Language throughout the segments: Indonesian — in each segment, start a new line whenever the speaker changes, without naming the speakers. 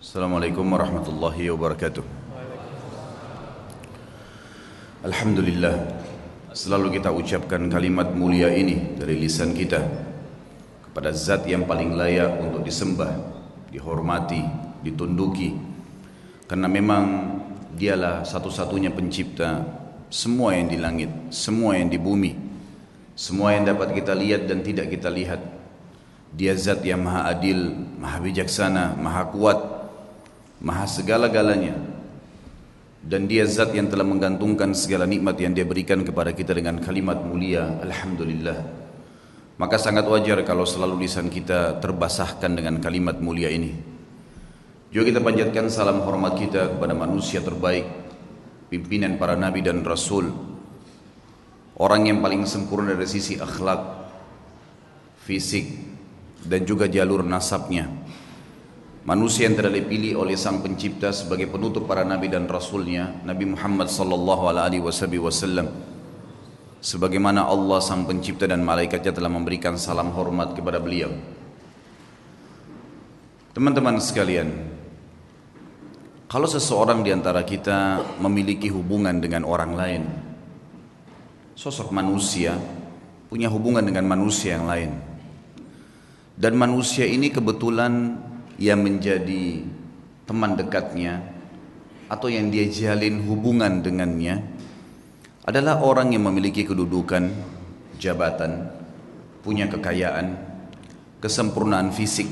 Assalamualaikum warahmatullahi wabarakatuh. Alhamdulillah, selalu kita ucapkan kalimat mulia ini dari lisan kita kepada zat yang paling layak untuk disembah, dihormati, ditunduki, karena memang dialah satu-satunya pencipta semua yang di langit, semua yang di bumi, semua yang dapat kita lihat dan tidak kita lihat. Dia zat yang maha adil, maha bijaksana, maha kuat, maha segala-galanya. Dan dia zat yang telah menggantungkan segala nikmat yang dia berikan kepada kita dengan kalimat mulia, Alhamdulillah. Maka sangat wajar kalau selalu lisan kita terbasahkan dengan kalimat mulia ini. Juga kita panjatkan salam hormat kita kepada manusia terbaik, pimpinan para nabi dan rasul, orang yang paling sempurna dari sisi akhlak, fisik, dan juga jalur nasabnya. Manusia yang telah dipilih oleh Sang Pencipta sebagai penutup para nabi dan rasulnya, Nabi Muhammad sallallahu alaihi wasallam. Sebagaimana Allah Sang Pencipta dan malaikatnya telah memberikan salam hormat kepada beliau. Teman-teman sekalian, kalau seseorang di antara kita memiliki hubungan dengan orang lain, sosok manusia punya hubungan dengan manusia yang lain, dan manusia ini kebetulan yang menjadi teman dekatnya atau yang dia jalin hubungan dengannya adalah orang yang memiliki kedudukan, jabatan, punya kekayaan, kesempurnaan fisik,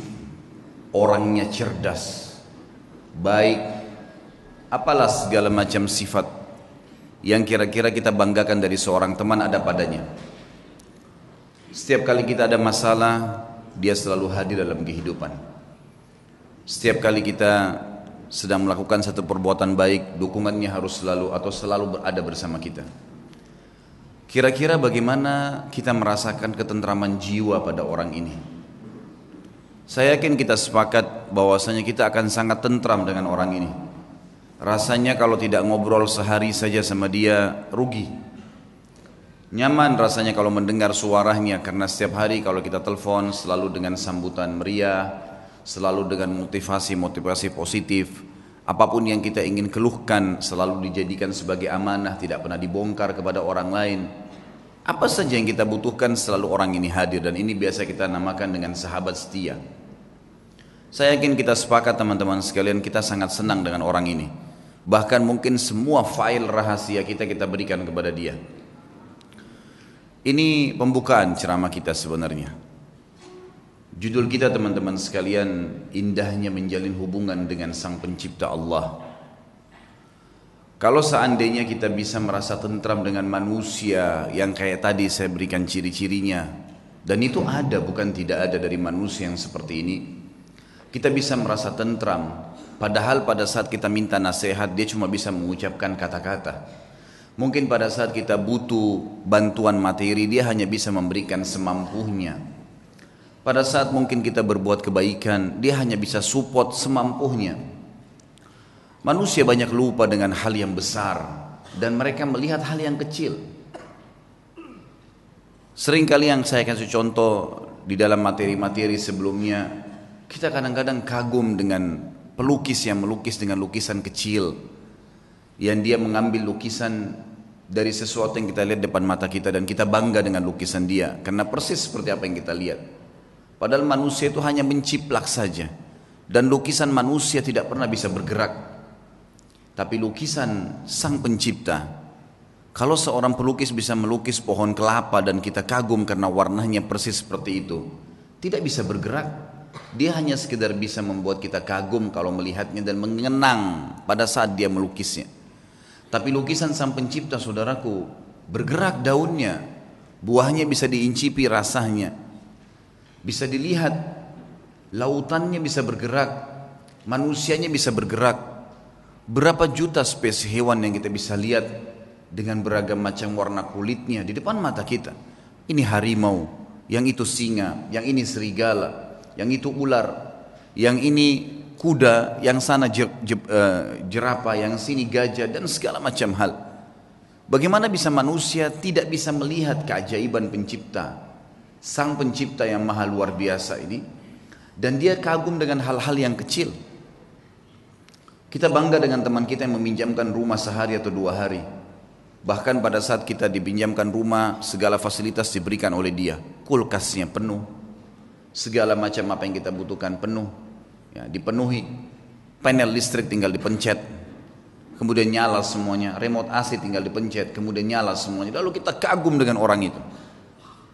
orangnya cerdas, baik, apalah segala macam sifat yang kira-kira kita banggakan dari seorang teman ada padanya. Setiap kali kita ada masalah, dia selalu hadir dalam kehidupan. Setiap kali kita sedang melakukan satu perbuatan baik, dukungannya harus selalu berada bersama kita. Kira-kira bagaimana kita merasakan ketentraman jiwa pada orang ini? Saya yakin kita sepakat bahwasanya kita akan sangat tentram dengan orang ini. Rasanya kalau tidak ngobrol sehari saja sama dia rugi. Nyaman rasanya kalau mendengar suaranya, karena setiap hari kalau kita telepon selalu dengan sambutan meriah, selalu dengan motivasi positif. Apapun yang kita ingin keluhkan selalu dijadikan sebagai amanah, tidak pernah dibongkar kepada orang lain. Apa saja yang kita butuhkan selalu orang ini hadir, dan ini biasa kita namakan dengan sahabat setia. Saya yakin kita sepakat teman-teman sekalian, kita sangat senang dengan orang ini. Bahkan mungkin semua file rahasia kita berikan kepada dia. Ini pembukaan ceramah kita sebenarnya. Judul kita teman-teman sekalian, indahnya menjalin hubungan dengan Sang Pencipta Allah. Kalau seandainya kita bisa merasa tentram dengan manusia yang kayak tadi saya berikan ciri-cirinya, dan itu ada, bukan tidak ada dari manusia yang seperti ini, kita bisa merasa tentram. Padahal pada saat kita minta nasihat, dia cuma bisa mengucapkan kata-kata. Mungkin pada saat kita butuh bantuan materi, dia hanya bisa memberikan semampunya. Pada saat mungkin kita berbuat kebaikan, dia hanya bisa support semampunya. Manusia banyak lupa dengan hal yang besar, dan mereka melihat hal yang kecil. Seringkali yang saya kasih contoh di dalam materi-materi sebelumnya, kita kadang-kadang kagum dengan pelukis yang melukis dengan lukisan kecil, yang dia mengambil lukisan dari sesuatu yang kita lihat depan mata kita, dan kita bangga dengan lukisan dia karena persis seperti apa yang kita lihat. Padahal manusia itu hanya menciplak saja, dan lukisan manusia tidak pernah bisa bergerak. Tapi lukisan Sang Pencipta, kalau seorang pelukis bisa melukis pohon kelapa dan kita kagum karena warnanya persis seperti itu, tidak bisa bergerak. Dia hanya sekedar bisa membuat kita kagum kalau melihatnya dan mengenang pada saat dia melukisnya. Tapi lukisan Sang Pencipta, saudaraku, bergerak daunnya, buahnya bisa diincipi rasanya, bisa dilihat, lautannya bisa bergerak, manusianya bisa bergerak. Berapa juta spesies hewan yang kita bisa lihat dengan beragam macam warna kulitnya di depan mata kita. Ini harimau, yang itu singa, yang ini serigala, yang itu ular, yang ini kuda, yang sana jerapah, yang sini gajah, dan segala macam hal. Bagaimana bisa manusia tidak bisa melihat keajaiban Pencipta, Sang Pencipta yang maha luar biasa ini, dan dia kagum dengan hal-hal yang kecil. Kita bangga dengan teman kita yang meminjamkan rumah sehari atau 2 hari. Bahkan pada saat kita dipinjamkan rumah, segala fasilitas diberikan oleh dia. Kulkasnya penuh, segala macam apa yang kita butuhkan penuh, ya, dipenuhi. Panel listrik tinggal dipencet, kemudian nyala semuanya. Remote AC tinggal dipencet, kemudian nyala semuanya. Lalu kita kagum dengan orang itu.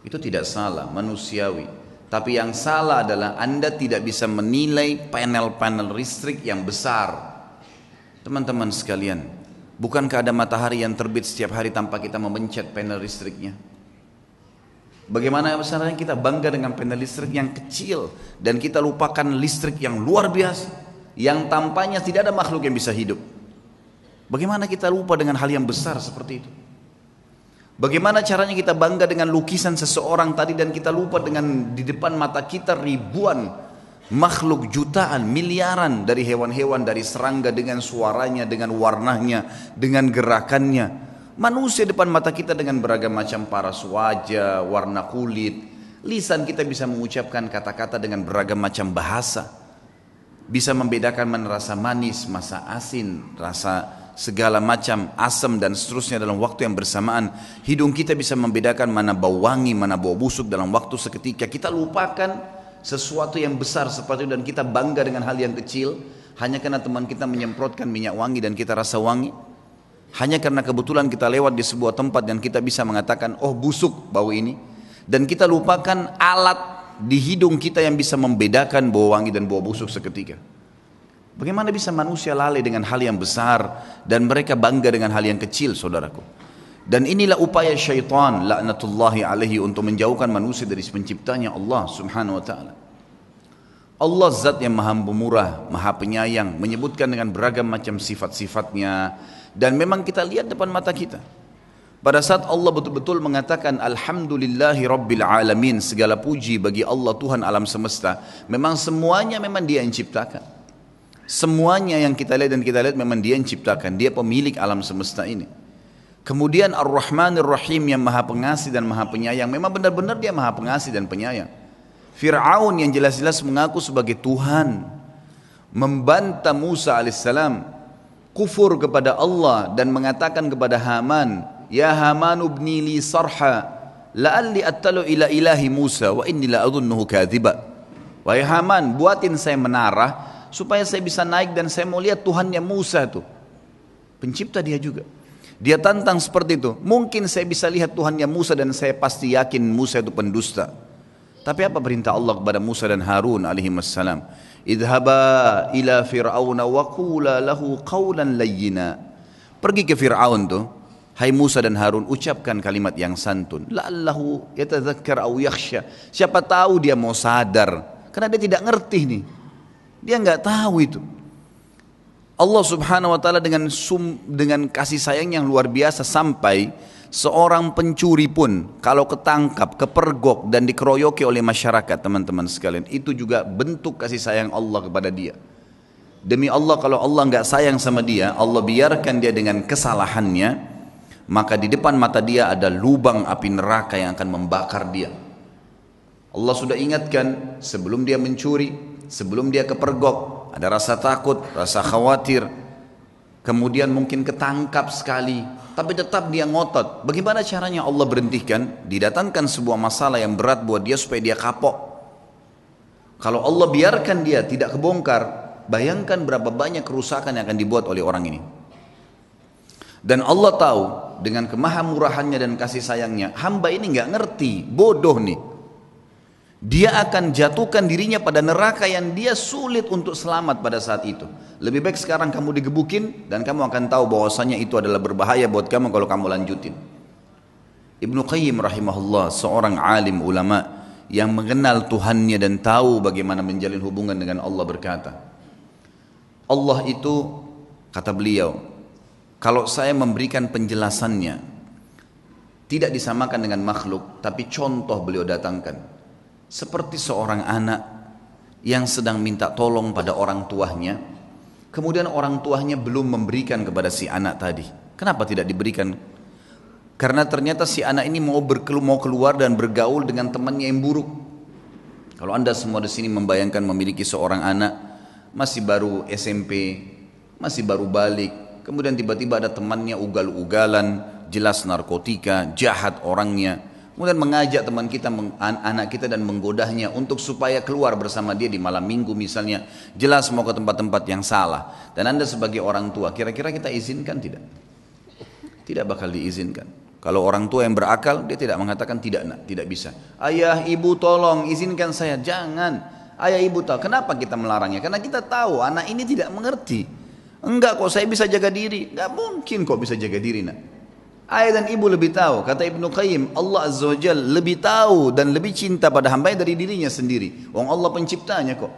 Itu tidak salah, manusiawi. Tapi yang salah adalah Anda tidak bisa menilai panel-panel listrik yang besar. Teman-teman sekalian, bukankah ada matahari yang terbit setiap hari tanpa kita memencet panel listriknya? Bagaimana misalnya kita bangga dengan panel listrik yang kecil dan kita lupakan listrik yang luar biasa, yang tampaknya tidak ada makhluk yang bisa hidup. Bagaimana kita lupa dengan hal yang besar seperti itu? Bagaimana caranya kita bangga dengan lukisan seseorang tadi dan kita lupa dengan di depan mata kita ribuan makhluk, jutaan, miliaran dari hewan-hewan, dari serangga dengan suaranya, dengan warnanya, dengan gerakannya. Manusia depan mata kita dengan beragam macam paras wajah, warna kulit. Lisan kita bisa mengucapkan kata-kata dengan beragam macam bahasa. Bisa membedakan mana rasa manis, rasa asin, rasa segala macam asam dan seterusnya dalam waktu yang bersamaan. Hidung kita bisa membedakan mana bau wangi, mana bau busuk dalam waktu seketika. Kita lupakan sesuatu yang besar seperti itu dan kita bangga dengan hal yang kecil hanya karena teman kita menyemprotkan minyak wangi dan kita rasa wangi, hanya karena kebetulan kita lewat di sebuah tempat dan kita bisa mengatakan oh busuk bau ini, dan kita lupakan alat di hidung kita yang bisa membedakan bau wangi dan bau busuk seketika. Bagaimana bisa manusia lalai dengan hal yang besar dan mereka bangga dengan hal yang kecil, saudaraku? Dan inilah upaya syaitan laknatullahi alaihi untuk menjauhkan manusia dari penciptanya Allah subhanahu wa ta'ala. Allah zat yang maha pemurah, maha penyayang, menyebutkan dengan beragam macam sifat-sifatnya. Dan memang kita lihat depan mata kita. Pada saat Allah betul-betul mengatakan Alhamdulillahi Rabbil Alamin, segala puji bagi Allah Tuhan alam semesta. Memang semuanya memang Dia yang ciptakan. Semuanya yang kita lihat dan kita lihat memang Dia yang ciptakan. Dia pemilik alam semesta ini. Kemudian Ar-Rahmanir Rahim yang maha pengasih dan maha penyayang. Memang benar-benar Dia maha pengasih dan penyayang. Fir'aun yang jelas-jelas mengaku sebagai Tuhan, membantah Musa alaihissalam, kufur kepada Allah dan mengatakan kepada Haman, Ya Haman ibni li sarha la'alli attalu ila ilahi Musa wa inni la'adhunnuhu kadhiba. Wahai Haman, buatin saya menara supaya saya bisa naik dan saya mau lihat Tuhannya Musa itu. Pencipta Dia juga. Dia tantang seperti itu. Mungkin saya bisa lihat Tuhannya Musa dan saya pasti yakin Musa itu pendusta. Tapi apa perintah Allah kepada Musa dan Harun alaihissalam? Idhaba ila fir'auna wa qula lahu qawlan layyina. Pergi ke Fir'aun tuh. Hai Musa dan Harun, ucapkan kalimat yang santun. La'allahu yatadzakkar aw yakhsha. Siapa tahu dia mau sadar. Karena dia tidak ngerti nih. Dia enggak tahu itu. Allah subhanahu wa ta'ala dengan kasih sayang yang luar biasa sampai seorang pencuri pun kalau ketangkap, kepergok dan dikeroyoki oleh masyarakat, teman-teman sekalian, itu juga bentuk kasih sayang Allah kepada dia. Demi Allah, kalau Allah enggak sayang sama dia, Allah biarkan dia dengan kesalahannya, maka di depan mata dia ada lubang api neraka yang akan membakar dia. Allah sudah ingatkan sebelum dia mencuri, sebelum dia kepergok, ada rasa takut, rasa khawatir, kemudian mungkin ketangkap sekali, tapi tetap dia ngotot. Bagaimana caranya Allah berhentikan? Didatangkan sebuah masalah yang berat buat dia supaya dia kapok. Kalau Allah biarkan dia tidak kebongkar, bayangkan berapa banyak kerusakan yang akan dibuat oleh orang ini. Dan Allah tahu dengan kemahamurahannya dan kasih sayangnya, hamba ini nggak ngerti, bodoh nih. Dia akan jatuhkan dirinya pada neraka yang dia sulit untuk selamat pada saat itu. Lebih baik sekarang kamu digebukin dan kamu akan tahu bahwasanya itu adalah berbahaya buat kamu kalau kamu lanjutin. Ibnu Qayyim rahimahullah, seorang alim ulama yang mengenal Tuhannya dan tahu bagaimana menjalin hubungan dengan Allah, berkata, Allah itu, kata beliau, kalau saya memberikan penjelasannya tidak disamakan dengan makhluk, tapi contoh beliau datangkan. Seperti seorang anak yang sedang minta tolong pada orang tuanya, kemudian orang tuanya belum memberikan kepada si anak tadi. Kenapa tidak diberikan? Karena ternyata si anak ini mau keluar dan bergaul dengan temannya yang buruk. Kalau anda semua di sini membayangkan memiliki seorang anak masih baru SMP, masih baru balik, kemudian tiba-tiba ada temannya ugal-ugalan, jelas narkotika, jahat orangnya, kemudian mengajak teman kita, anak kita dan menggodahnya untuk supaya keluar bersama dia di malam minggu misalnya, jelas mau ke tempat-tempat yang salah. Dan Anda sebagai orang tua, kira-kira kita izinkan tidak? Tidak bakal diizinkan. Kalau orang tua yang berakal, dia tidak mengatakan tidak nak, tidak bisa. Ayah, ibu tolong izinkan saya. Jangan. Ayah, ibu tahu. Kenapa kita melarangnya? Karena kita tahu anak ini tidak mengerti. Enggak kok, saya bisa jaga diri. Enggak mungkin kok bisa jaga diri nak. Ayah dan ibu lebih tahu. Kata Ibnu Qayyim, Allah Azza wa Jal lebih tahu dan lebih cinta pada hambanya dari dirinya sendiri. Wong Allah penciptanya kok.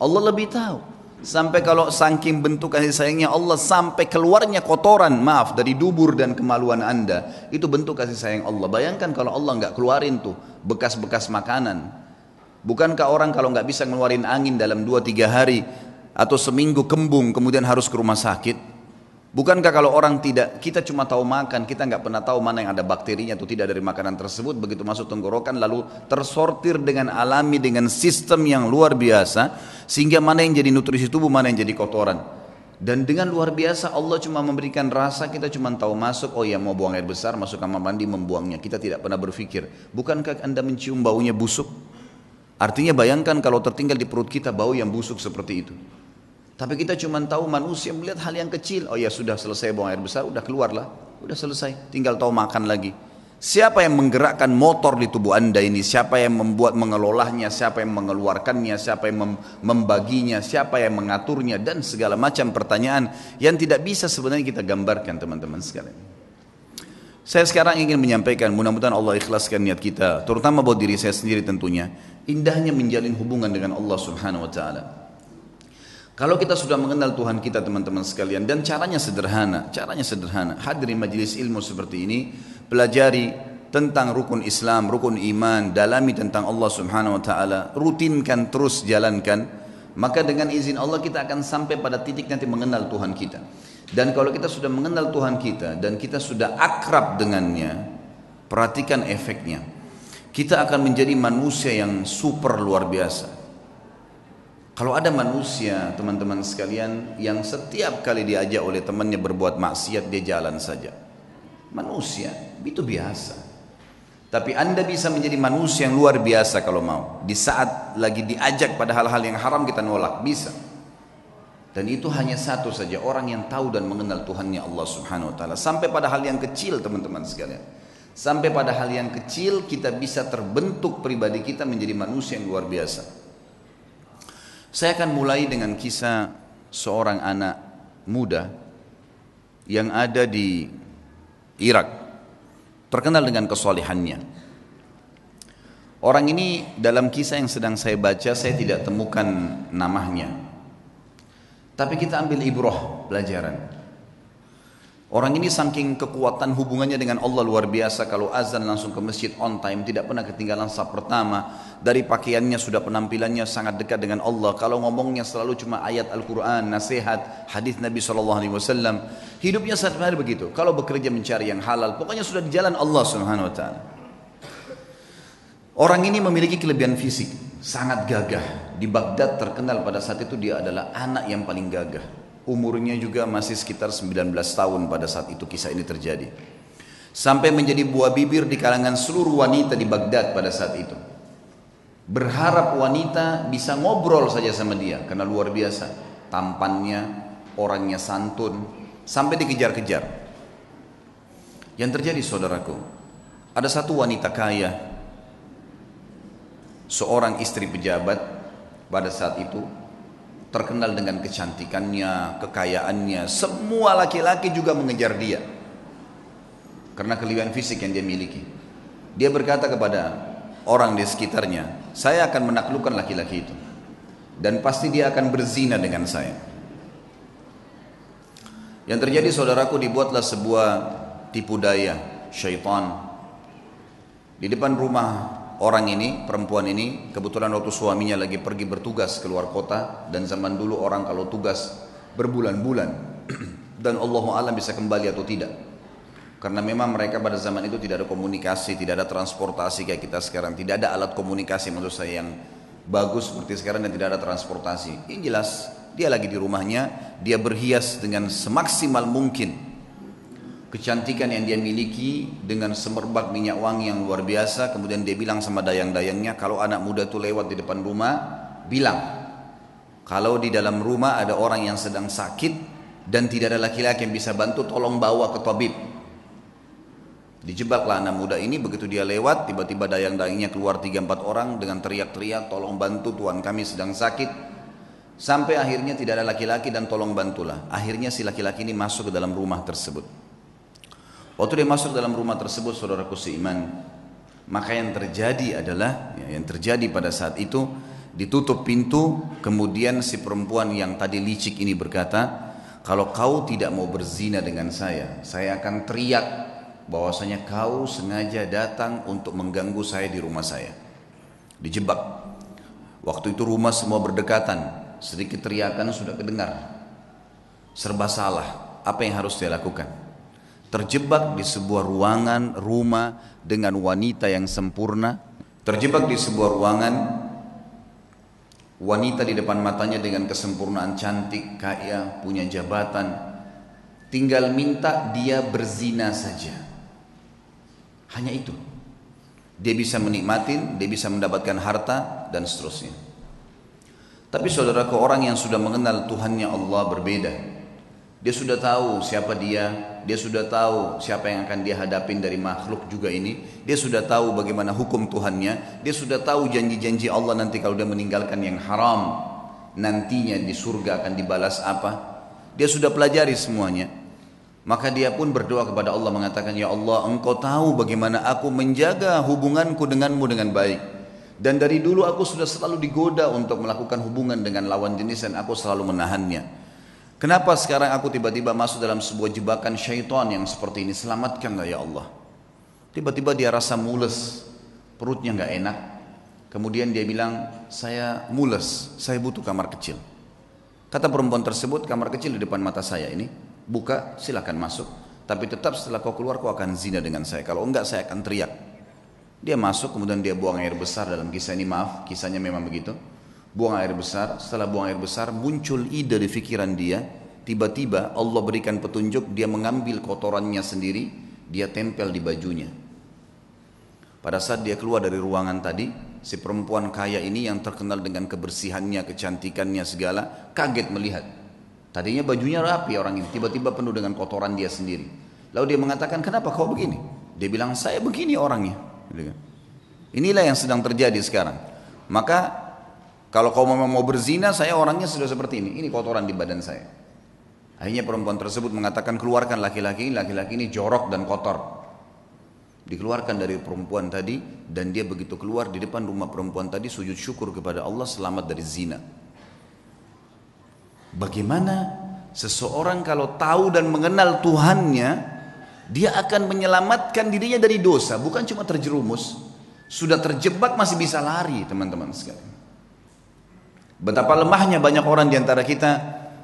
Allah lebih tahu. Sampai kalau saking bentuk kasih sayangnya Allah, sampai keluarnya kotoran, maaf, dari dubur dan kemaluan Anda, itu bentuk kasih sayang Allah. Bayangkan kalau Allah nggak keluarin tuh bekas-bekas makanan. Bukankah orang kalau nggak bisa ngeluarin angin dalam 2-3 hari atau seminggu kembung kemudian harus ke rumah sakit? Bukankah kalau orang tidak, kita cuma tahu makan, kita nggak pernah tahu mana yang ada bakterinya atau tidak dari makanan tersebut, begitu masuk tenggorokan lalu tersortir dengan alami, dengan sistem yang luar biasa, sehingga mana yang jadi nutrisi tubuh, mana yang jadi kotoran. Dan dengan luar biasa Allah cuma memberikan rasa, kita cuma tahu masuk, oh ya mau buang air besar, masuk kamar mandi membuangnya, kita tidak pernah berpikir, bukankah Anda mencium baunya busuk? Artinya bayangkan kalau tertinggal di perut kita bau yang busuk seperti itu. Tapi kita cuma tahu manusia melihat hal yang kecil. Oh ya sudah selesai buang air besar, udah keluarlah, udah selesai. Tinggal tahu makan lagi. Siapa yang menggerakkan motor di tubuh Anda ini? Siapa yang membuat mengelolanya? Siapa yang mengeluarkannya? Siapa yang membaginya? Siapa yang mengaturnya? Dan segala macam pertanyaan yang tidak bisa sebenarnya kita gambarkan teman-teman sekalian. Saya sekarang ingin menyampaikan, mudah-mudahan Allah ikhlaskan niat kita, terutama buat diri saya sendiri tentunya, indahnya menjalin hubungan dengan Allah Subhanahu wa taala. Kalau kita sudah mengenal Tuhan kita teman-teman sekalian, dan caranya sederhana, hadiri majelis ilmu seperti ini, pelajari tentang rukun Islam, rukun iman, dalami tentang Allah Subhanahu wa taala, rutinkan terus jalankan, maka dengan izin Allah kita akan sampai pada titik nanti mengenal Tuhan kita. Dan kalau kita sudah mengenal Tuhan kita dan kita sudah akrab dengannya, perhatikan efeknya. Kita akan menjadi manusia yang super luar biasa. Kalau ada manusia teman-teman sekalian yang setiap kali diajak oleh temannya berbuat maksiat dia jalan saja, manusia itu biasa. Tapi Anda bisa menjadi manusia yang luar biasa kalau mau. Di saat lagi diajak pada hal-hal yang haram kita nolak, bisa. Dan itu hanya satu saja, orang yang tahu dan mengenal Tuhannya Allah Subhanahu wa taala. Sampai pada hal yang kecil teman-teman sekalian, sampai pada hal yang kecil kita bisa terbentuk pribadi kita menjadi manusia yang luar biasa. Saya akan mulai dengan kisah seorang anak muda yang ada di Irak, terkenal dengan kesolehannya. Orang ini dalam kisah yang sedang saya baca saya tidak temukan namanya, tapi kita ambil ibrah, pelajaran. Orang ini saking kekuatan hubungannya dengan Allah luar biasa, kalau azan langsung ke masjid on time, tidak pernah ketinggalan saf pertama. Dari pakaiannya sudah penampilannya sangat dekat dengan Allah. Kalau ngomongnya selalu cuma ayat Al-Quran, nasihat, hadis Nabi SAW. Hidupnya sehari-hari begitu. Kalau bekerja mencari yang halal, pokoknya sudah di jalan Allah Subhanahu wa taala. Orang ini memiliki kelebihan fisik, sangat gagah. Di Baghdad terkenal pada saat itu dia adalah anak yang paling gagah. Umurnya juga masih sekitar 19 tahun pada saat itu kisah ini terjadi. Sampai menjadi buah bibir di kalangan seluruh wanita di Baghdad pada saat itu. Berharap wanita bisa ngobrol saja sama dia karena luar biasa. Tampannya, orangnya santun, sampai dikejar-kejar. Yang terjadi saudaraku, ada satu wanita kaya, seorang istri pejabat pada saat itu, terkenal dengan kecantikannya, kekayaannya. Semua laki-laki juga mengejar dia karena kelebihan fisik yang dia miliki. Dia berkata kepada orang di sekitarnya, saya akan menaklukkan laki-laki itu dan pasti dia akan berzina dengan saya. Yang terjadi saudaraku, dibuatlah sebuah tipu daya syaitan di depan rumah orang ini, perempuan ini. Kebetulan waktu suaminya lagi pergi bertugas keluar kota, dan zaman dulu orang kalau tugas berbulan-bulan dan Allahu a'lam bisa kembali atau tidak, karena memang mereka pada zaman itu tidak ada komunikasi, tidak ada transportasi kayak kita sekarang, tidak ada alat komunikasi maksud saya yang bagus seperti sekarang, dan tidak ada transportasi. Ini jelas Dia lagi di rumahnya, dia berhias dengan semaksimal mungkin. Kecantikan yang dia miliki dengan semerbak minyak wangi yang luar biasa. Kemudian dia bilang sama dayang-dayangnya, kalau anak muda itu lewat di depan rumah, bilang, kalau di dalam rumah ada orang yang sedang sakit dan tidak ada laki-laki yang bisa bantu, tolong bawa ke tabib. Dijebaklah anak muda ini, begitu dia lewat, tiba-tiba dayang-dayangnya keluar 3-4 orang dengan teriak-teriak, tolong bantu, tuan kami sedang sakit. Sampai akhirnya tidak ada laki-laki dan tolong bantulah. Akhirnya si laki-laki ini masuk ke dalam rumah tersebut. Waktu dia masuk dalam rumah tersebut, saudaraku seiman, maka yang terjadi adalah, yang terjadi pada saat itu, ditutup pintu, kemudian si perempuan yang tadi licik ini berkata, kalau kau tidak mau berzina dengan saya akan teriak bahwasanya kau sengaja datang untuk mengganggu saya di rumah saya. Dijebak. Waktu itu rumah semua berdekatan, sedikit teriakan sudah kedengar. Serba salah, apa yang harus dia lakukan? Terjebak di sebuah ruangan rumah dengan wanita yang sempurna. Terjebak di sebuah ruangan, wanita di depan matanya dengan kesempurnaan, cantik, kaya, punya jabatan. Tinggal minta dia berzina saja. Hanya itu. Dia bisa menikmatin, dia bisa mendapatkan harta dan seterusnya. Tapi saudaraku, orang yang sudah mengenal Tuhannya Allah berbeda. Dia sudah tahu siapa dia sudah tahu siapa yang akan dia hadapin dari makhluk juga ini. Dia sudah tahu bagaimana hukum Tuhannya, dia sudah tahu janji-janji Allah nanti kalau dia meninggalkan yang haram, nantinya di surga akan dibalas apa. Dia sudah pelajari semuanya. Maka dia pun berdoa kepada Allah mengatakan, ya Allah, engkau tahu bagaimana aku menjaga hubunganku denganmu dengan baik. Dan dari dulu aku sudah selalu digoda untuk melakukan hubungan dengan lawan jenis dan aku selalu menahannya. Kenapa sekarang aku tiba-tiba masuk dalam sebuah jebakan syaitan yang seperti ini? Selamatkanlah ya Allah. Tiba-tiba dia rasa mules, perutnya nggak enak. Kemudian dia bilang, saya mules, saya butuh kamar kecil. Kata perempuan tersebut, kamar kecil di depan mata saya ini, buka, silakan masuk. Tapi tetap setelah kau keluar kau akan zina dengan saya. Kalau enggak saya akan teriak. Dia masuk, kemudian dia buang air besar. Dalam kisah ini, maaf, kisahnya memang begitu. Buang air besar. Setelah buang air besar, muncul ide di pikiran dia. Tiba-tiba Allah berikan petunjuk, dia mengambil kotorannya sendiri, dia tempel di bajunya. Pada saat dia keluar dari ruangan tadi, si perempuan kaya ini yang terkenal dengan kebersihannya, kecantikannya segala, kaget melihat. Tadinya bajunya rapi orang ini, tiba-tiba penuh dengan kotoran dia sendiri. Lalu dia mengatakan, kenapa kau begini? Dia bilang, saya begini orangnya. Inilah yang sedang terjadi sekarang. Maka kalau kau memang mau berzina, saya orangnya sudah seperti ini. Ini kotoran di badan saya. Akhirnya perempuan tersebut mengatakan, keluarkan laki-laki ini jorok dan kotor. Dikeluarkan dari perempuan tadi, dan dia begitu keluar di depan rumah perempuan tadi, sujud syukur kepada Allah selamat dari zina. Bagaimana seseorang kalau tahu dan mengenal Tuhannya, dia akan menyelamatkan dirinya dari dosa, bukan cuma terjerumus, sudah terjebak masih bisa lari, teman-teman sekalian. Betapa lemahnya banyak orang di antara kita,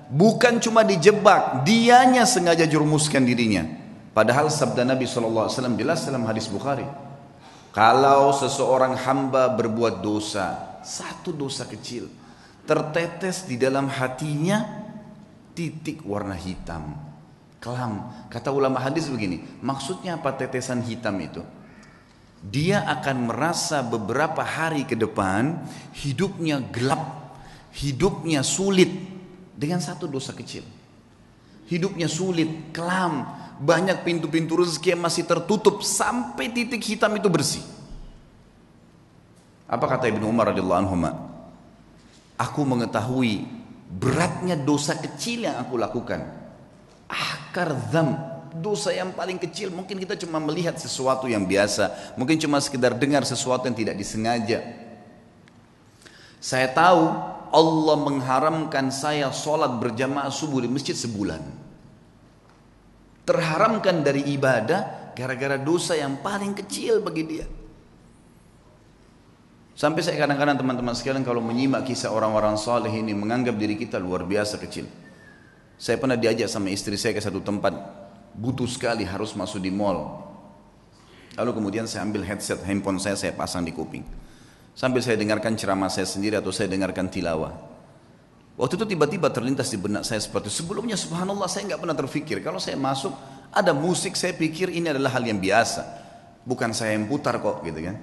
bukan cuma dijebak, dianya sengaja jerumuskan dirinya. Padahal sabda Nabi SAW jelas dalam hadis Bukhari, kalau seseorang hamba berbuat dosa, satu dosa kecil, tertetes di dalam hatinya titik warna hitam, kelam. Kata ulama hadis begini, maksudnya apa tetesan hitam itu? Dia akan merasa beberapa hari ke depan hidupnya gelap, hidupnya sulit dengan satu dosa kecil. Hidupnya sulit, kelam, banyak pintu-pintu rezeki yang masih tertutup sampai titik hitam itu bersih. Apa kata Ibnu Umar radhiyallahu anhu? Aku mengetahui beratnya dosa kecil yang aku lakukan. Akar dzam, dosa yang paling kecil. Mungkin kita cuma melihat sesuatu yang biasa, mungkin cuma sekedar dengar sesuatu yang tidak disengaja. Saya tahu Allah mengharamkan saya sholat berjamaah subuh di masjid sebulan. Terharamkan dari ibadah gara-gara dosa yang paling kecil bagi dia. Sampai saya kadang-kadang teman-teman sekalian kalau menyimak kisah orang-orang saleh ini menganggap diri kita luar biasa kecil. Saya pernah diajak sama istri saya ke satu tempat, butuh sekali harus masuk di mall. Lalu kemudian saya ambil headset handphone saya pasang di kuping. Sambil saya dengarkan ceramah saya sendiri atau saya dengarkan tilawah. Waktu itu tiba-tiba terlintas di benak saya seperti itu. Sebelumnya subhanallah saya nggak pernah terfikir. Kalau saya masuk ada musik saya pikir ini adalah hal yang biasa. Bukan saya yang putar kok gitu kan.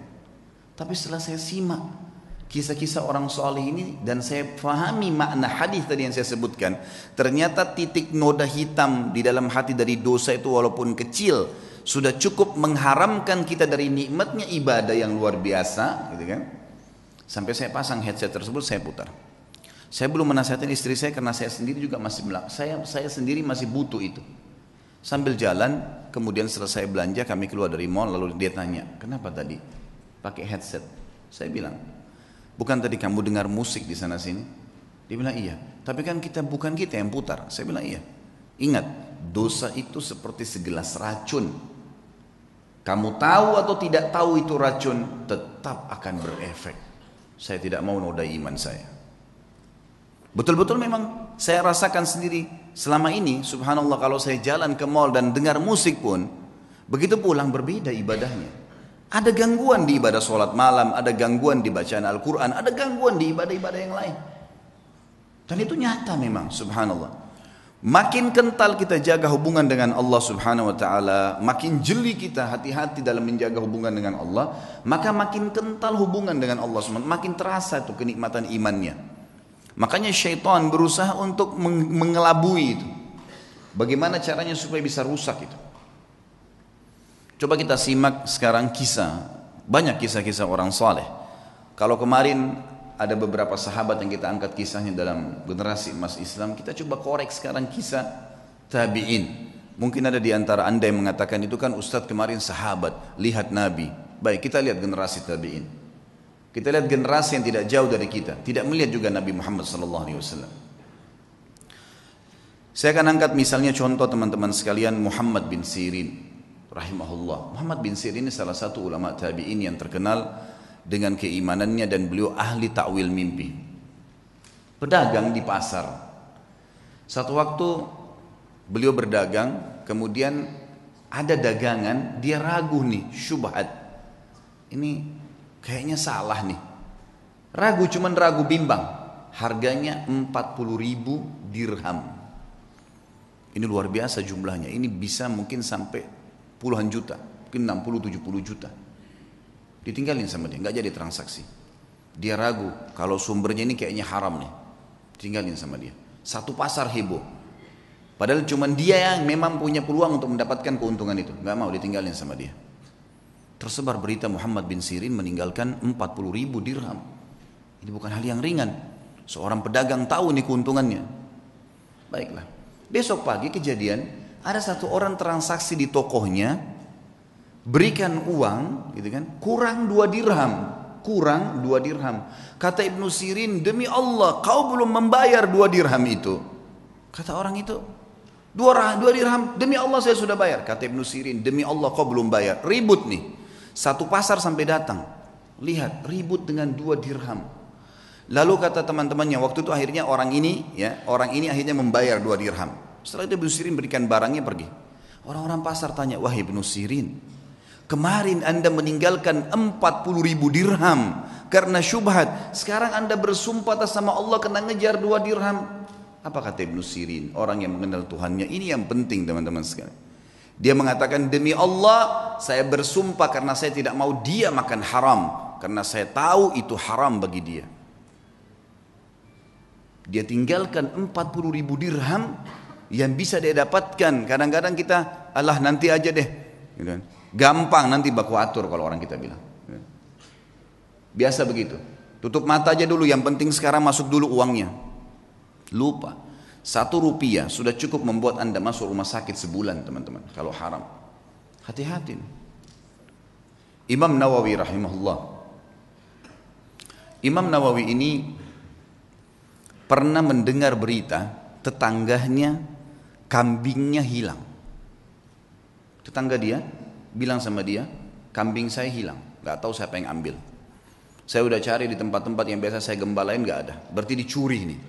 Tapi setelah saya simak kisah-kisah orang soleh ini dan saya fahami makna hadis tadi yang saya sebutkan. Ternyata titik noda hitam di dalam hati dari dosa itu walaupun kecil sudah cukup mengharamkan kita dari nikmatnya ibadah yang luar biasa gitu kan. Sampai saya pasang headset tersebut saya putar. Saya belum menasihatkan istri saya karena saya sendiri juga masih saya sendiri masih butuh itu. Sambil jalan, kemudian selesai belanja kami keluar dari mall lalu dia tanya, "Kenapa tadi pakai headset?" Saya bilang, "Bukan tadi kamu dengar musik di sana sini?" Dia bilang, "Iya." "Tapi kan bukan kita yang putar." Saya bilang, "Iya." Ingat, dosa itu seperti segelas racun. Kamu tahu atau tidak tahu itu racun, tetap akan berefek. Saya tidak mau nodai iman saya. Betul-betul memang saya rasakan sendiri selama ini, subhanallah kalau saya jalan ke mall dan dengar musik pun, begitu pulang berbeda ibadahnya. Ada gangguan di ibadah sholat malam, ada gangguan di bacaan Al-Quran, ada gangguan di ibadah-ibadah yang lain. Dan itu nyata memang, subhanallah. Makin kental kita jaga hubungan dengan Allah subhanahu wa ta'ala, makin jeli kita hati-hati dalam menjaga hubungan dengan Allah, maka makin kental hubungan dengan Allah subhanahu wa ta'ala, makin terasa itu kenikmatan imannya. Makanya syaitan berusaha untuk mengelabui itu. Bagaimana caranya supaya bisa rusak itu. Coba kita simak sekarang banyak kisah-kisah orang saleh. Kalau kemarin ada beberapa sahabat yang kita angkat kisahnya dalam generasi emas Islam, kita coba korek sekarang kisah tabi'in. Mungkin ada di antara anda yang mengatakan itu kan Ustadz kemarin sahabat, lihat Nabi. Baik, kita lihat generasi tabi'in. Kita lihat generasi yang tidak jauh dari kita, tidak melihat juga Nabi Muhammad SAW. Saya akan angkat misalnya contoh teman-teman sekalian Muhammad bin Sirin, rahimahullah. Muhammad bin Sirin ini salah satu ulama tabi'in yang terkenal dengan keimanannya dan beliau ahli takwil mimpi. Pedagang di pasar. Satu waktu beliau berdagang, kemudian ada dagangan, dia ragu nih, syubhat. Ini kayaknya salah nih. Cuman ragu bimbang. Harganya 40.000 dirham. Ini luar biasa jumlahnya. Ini bisa mungkin sampai puluhan juta. Mungkin 60-70 juta. Ditinggalin sama dia, nggak jadi transaksi. Dia ragu, kalau sumbernya ini kayaknya haram nih. Tinggalin sama dia. Satu pasar heboh. Padahal cuman dia yang memang punya peluang untuk mendapatkan keuntungan itu. Nggak mau, ditinggalin sama dia. Tersebar berita Muhammad bin Sirin meninggalkan 40.000 dirham. Ini bukan hal yang ringan. Seorang pedagang tahu nih keuntungannya. Baiklah. Besok pagi kejadian, ada satu orang transaksi di tokohnya, berikan uang, gitu kan, kurang 2 dirham. Kurang 2 dirham. Kata Ibnu Sirin, demi Allah, kau belum membayar 2 dirham itu. Kata orang itu, 2 dirham, demi Allah saya sudah bayar. Kata Ibnu Sirin, demi Allah kau belum bayar. Ribut nih. Satu pasar sampai datang, lihat ribut dengan 2 dirham. Lalu kata teman-temannya, waktu itu akhirnya orang ini akhirnya membayar 2 dirham. Setelah itu Ibnu Sirin berikan barangnya pergi. Orang-orang pasar tanya, wahai Ibnu Sirin, kemarin anda meninggalkan 40.000 dirham karena syubhat. Sekarang anda bersumpah atas sama Allah kena ngejar 2 dirham. Apa kata Ibnu Sirin? Orang yang mengenal Tuhannya, ini yang penting teman-teman sekalian. Dia mengatakan, demi Allah saya bersumpah karena saya tidak mau dia makan haram, karena saya tahu itu haram bagi dia. Dia tinggalkan 40.000 dirham yang bisa dia dapatkan. Kadang-kadang kita, alah nanti aja deh, gampang nanti baku atur kalau orang kita bilang. Biasa begitu. Tutup mata aja dulu, yang penting sekarang masuk dulu uangnya. Lupa. 1 rupiah sudah cukup membuat anda masuk rumah sakit sebulan teman-teman. Kalau haram. Hati-hati. Imam Nawawi rahimahullah. Imam Nawawi ini pernah mendengar berita tetangganya kambingnya hilang. Tetangga dia bilang sama dia, kambing saya hilang, gak tahu siapa yang ambil. Saya udah cari di tempat-tempat yang biasa saya gembalain gak ada, berarti dicuri nih.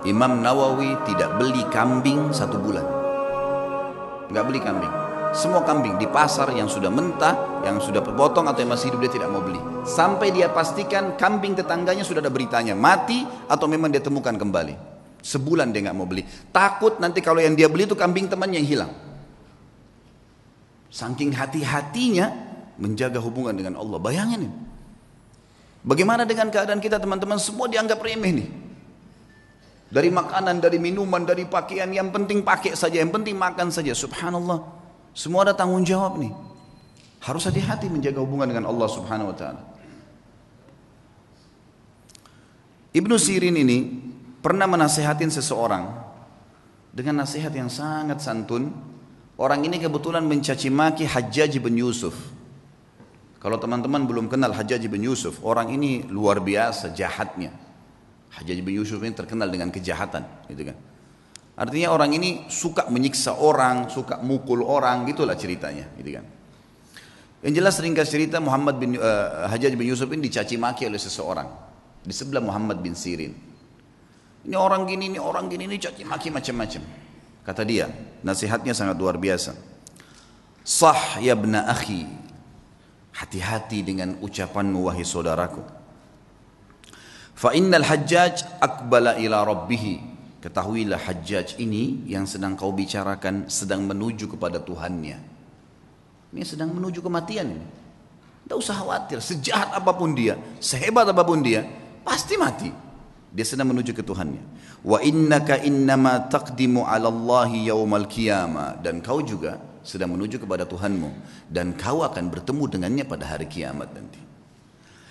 Imam Nawawi tidak beli kambing 1 bulan, gak beli kambing. Semua kambing di pasar yang sudah mentah, yang sudah potong atau yang masih hidup dia tidak mau beli. Sampai dia pastikan kambing tetangganya sudah ada beritanya mati atau memang dia temukan kembali. Sebulan dia nggak mau beli. Takut nanti kalau yang dia beli itu kambing temannya yang hilang. Saking hati-hatinya menjaga hubungan dengan Allah. Bayangin ini. Bagaimana dengan keadaan kita teman-teman? Semua dianggap remeh nih. Dari makanan, dari minuman, dari pakaian, yang penting pakai saja, yang penting makan saja. Subhanallah, semua ada tanggung jawab nih. Harus hati-hati menjaga hubungan dengan Allah Subhanahu wa ta'ala. Ibnu Sirin ini pernah menasehatin seseorang dengan nasihat yang sangat santun. Orang ini kebetulan mencaci maki Hajjaj bin Yusuf. Kalau teman-teman belum kenal Hajjaj bin Yusuf, orang ini luar biasa jahatnya. Hajjaj bin Yusuf ini terkenal dengan kejahatan, gitu kan. Artinya orang ini suka menyiksa orang, suka mukul orang, gitulah ceritanya, gitu kan. Yang jelas ringkas cerita Hajjaj bin Yusuf ini dicaci maki oleh seseorang di sebelah Muhammad bin Sirin. Ini orang gini, ini caci maki macam-macam. Kata dia, nasihatnya sangat luar biasa. Sah ya ibna akhi, hati-hati dengan ucapanmu wahai saudaraku. Fa innal Hajjaj aqbala ila rabbih. Ketahuilah Hajjaj ini yang sedang kau bicarakan sedang menuju kepada Tuhannya. Ini sedang menuju kematian ini. Tidak usah khawatir, sejahat apapun dia, sehebat apapun dia, pasti mati. Dia sedang menuju ke Tuhannya. Wa innaka innama taqdimu 'ala Allahi yaumal qiyamah, dan kau juga sedang menuju kepada Tuhanmu dan kau akan bertemu dengannya pada hari kiamat nanti.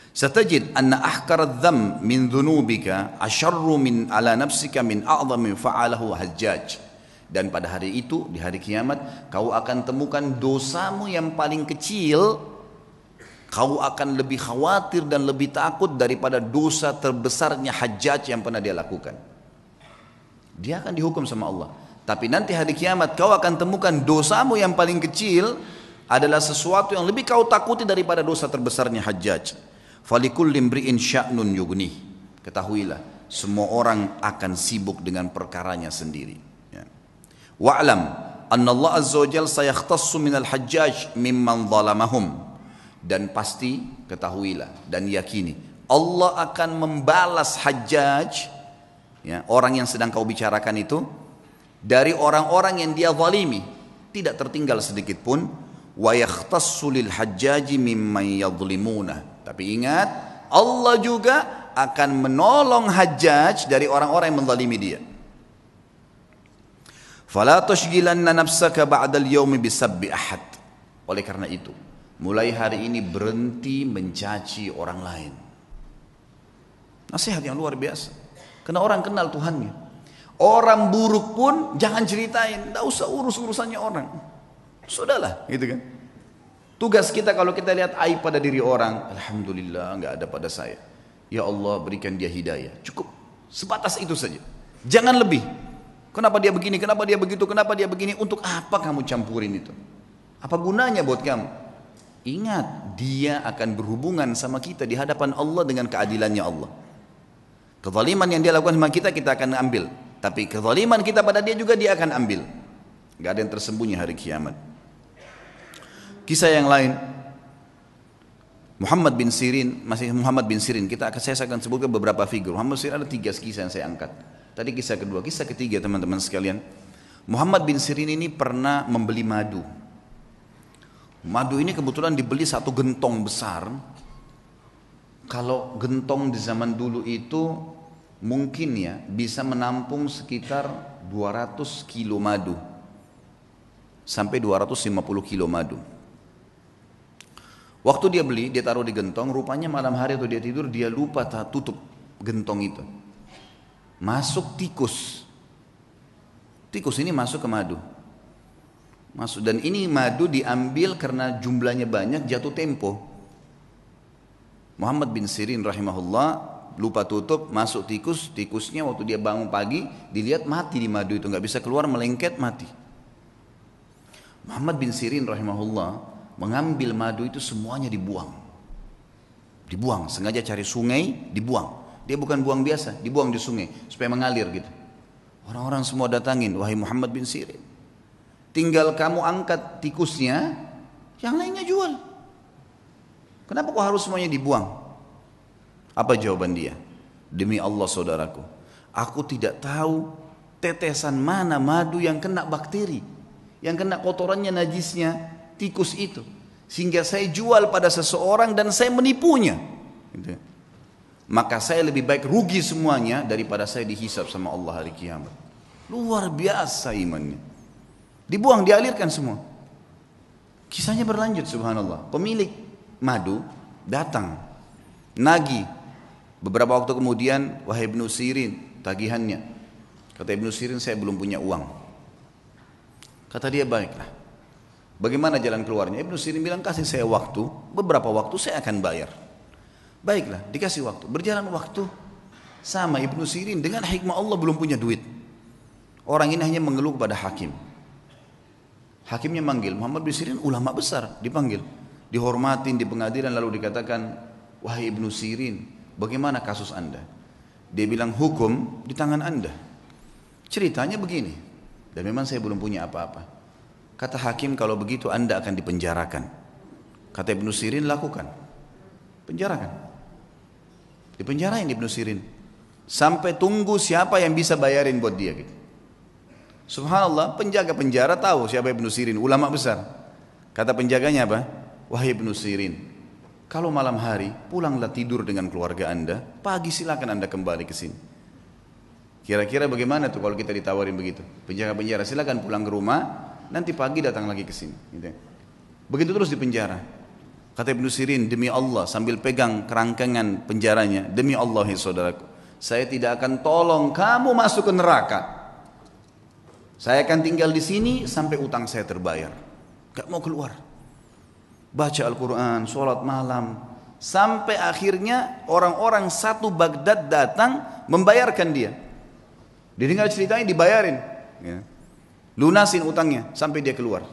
Satajid anna ahkar adh-dham min dhunubika asharru min ala nafsika min a'zami fa'alahu Hajjaj. Dan pada hari itu, di hari kiamat, kau akan temukan dosamu yang paling kecil, kau akan lebih khawatir dan lebih takut daripada dosa terbesarnya Hajjaj yang pernah dia lakukan. Dia akan dihukum sama Allah. Tapi nanti hari kiamat kau akan temukan dosamu yang paling kecil adalah sesuatu yang lebih kau takuti daripada dosa terbesarnya Hajjaj. Falikul limri'in sya'nun yughnih. Ketahuilah, semua orang akan sibuk dengan perkaranya sendiri. Ya. Wa'lam anna Allah azza wa jalla sayakhtassu minal Hajjaj mimman zalamahum. Dan pasti ketahuilah dan yakini Allah akan membalas Hajjaj, ya, orang yang sedang kau bicarakan itu, dari orang-orang yang dia zalimi, tidak tertinggal sedikit pun. Wa yakhtassu lil Hajjaji mimman yadhlimuna. Tapi ingat, Allah juga akan menolong Hajjaj dari orang-orang yang menzalimi dia. Fala tushghilanna nafsaka ba'dal yaumi bisabbi ahad. Oleh karena itu, mulai hari ini berhenti mencaci orang lain. Nasihat yang luar biasa. Karena orang kenal Tuhannya. Orang buruk pun jangan ceritain, tidak usah urus-urusannya orang. Sudahlah, gitu kan. Tugas kita kalau kita lihat aib pada diri orang, alhamdulillah nggak ada pada saya. Ya Allah berikan dia hidayah. Cukup sebatas itu saja. Jangan lebih. Kenapa dia begini? Kenapa dia begitu? Kenapa dia begini? Untuk apa kamu campurin itu? Apa gunanya buat kamu? Ingat, dia akan berhubungan sama kita di hadapan Allah dengan keadilannya Allah. Kezaliman yang dia lakukan sama kita, kita akan ambil. Tapi kezaliman kita pada dia juga dia akan ambil. Gak ada yang tersembunyi hari kiamat. Kisah yang lain, Muhammad bin Sirin, masih Muhammad bin Sirin, saya akan sebutkan beberapa figur. Muhammad bin Sirin ada 3 kisah yang saya angkat. Tadi kisah kedua, kisah ketiga teman-teman sekalian. Muhammad bin Sirin ini pernah membeli madu. Madu ini kebetulan dibeli 1 gentong besar. Kalau gentong di zaman dulu itu mungkin ya bisa menampung sekitar 200 kilo madu. Sampai 250 kilo madu. Waktu dia beli, dia taruh di gentong, rupanya malam hari atau dia tidur, dia lupa tutup gentong itu. Masuk tikus. Tikus ini masuk ke madu. Masuk, dan ini madu diambil karena jumlahnya banyak, jatuh tempo. Muhammad bin Sirin rahimahullah lupa tutup, masuk tikus, tikusnya waktu dia bangun pagi, dilihat mati di madu itu, nggak bisa keluar, melengket, mati. Muhammad bin Sirin rahimahullah mengambil madu itu semuanya dibuang. Dibuang, sengaja cari sungai, dibuang. Dia bukan buang biasa, dibuang di sungai supaya mengalir gitu. Orang-orang semua datangin, wahai Muhammad bin Sirin, tinggal kamu angkat tikusnya, yang lainnya jual. Kenapa kok harus semuanya dibuang? Apa jawaban dia? Demi Allah saudaraku, aku tidak tahu tetesan mana madu yang kena bakteri, yang kena kotorannya, najisnya tikus itu, sehingga saya jual pada seseorang dan saya menipunya. Gitu. Maka saya lebih baik rugi semuanya daripada saya dihisab sama Allah hari kiamat. Luar biasa imannya. Dibuang, dialirkan semua. Kisahnya berlanjut, subhanallah. Pemilik madu datang, nagih. Beberapa waktu kemudian, wahai Ibnu Sirin, tagihannya. Kata Ibnu Sirin, saya belum punya uang. Kata dia, baiklah. Bagaimana jalan keluarnya? Ibnu Sirin bilang, kasih saya waktu, beberapa waktu saya akan bayar. Baiklah, dikasih waktu. Berjalan waktu, sama Ibnu Sirin dengan hikmah Allah belum punya duit. Orang ini hanya mengeluh kepada hakim. Hakimnya manggil, Muhammad bin Sirin ulama besar, dipanggil, dihormatin di pengadilan, lalu dikatakan, wahai Ibnu Sirin, bagaimana kasus anda? Dia bilang, hukum di tangan anda. Ceritanya begini, dan memang saya belum punya apa-apa. Kata hakim, kalau begitu anda akan dipenjarakan. Kata Ibnu Sirin, lakukan, penjarakan. Dipenjarain Ibnu Sirin, sampai tunggu siapa yang bisa bayarin buat dia gitu. Subhanallah, penjaga penjara tahu siapa Ibnu Sirin, ulama besar. Kata penjaganya apa? Wahai Ibnu Sirin, kalau malam hari pulanglah tidur dengan keluarga anda, pagi silakan anda kembali ke sini. Kira-kira bagaimana tuh kalau kita ditawarin begitu? Penjaga penjara, silakan pulang ke rumah, nanti pagi datang lagi ke sini. Gitu. Begitu terus di penjara. Kata Ibnu Sirin, demi Allah, sambil pegang kerangkengan penjaranya, demi Allah ya saudaraku, saya tidak akan tolong kamu masuk ke neraka. Saya akan tinggal di sini sampai utang saya terbayar. Gak mau keluar. Baca Al-Quran, sholat malam. Sampai akhirnya orang-orang satu Baghdad datang membayarkan dia. Dia tinggal ceritanya dibayarin. Ya. Lunasin utangnya sampai dia keluar.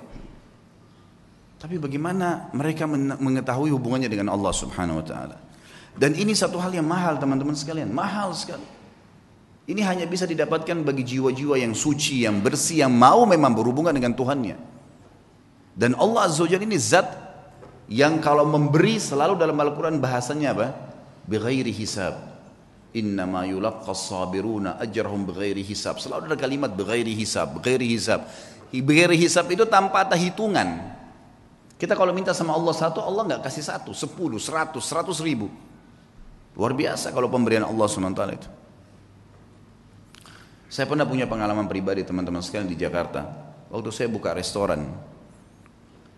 Tapi bagaimana mereka mengetahui hubungannya dengan Allah Subhanahu Wa Taala? Dan ini satu hal yang mahal teman-teman sekalian. Mahal sekali. Ini hanya bisa didapatkan bagi jiwa-jiwa yang suci, yang bersih, yang mau memang berhubungan dengan Tuhannya. Dan Allah Azza wa Jalla ini zat yang kalau memberi selalu dalam Al-Quran bahasanya apa? Bighairi hisab. Innama yulaqqas sabiruna ajrahum bighairi hisab. Selalu ada kalimat bighairi hisab, bighairi hisab. Bighairi hisab itu tanpa ada hitungan. Kita kalau minta sama Allah satu, Allah nggak kasih satu, 10, 100, 100 ribu. Luar biasa kalau pemberian Allah SWT itu. Saya pernah punya pengalaman pribadi teman-teman sekalian di Jakarta. Waktu saya buka restoran,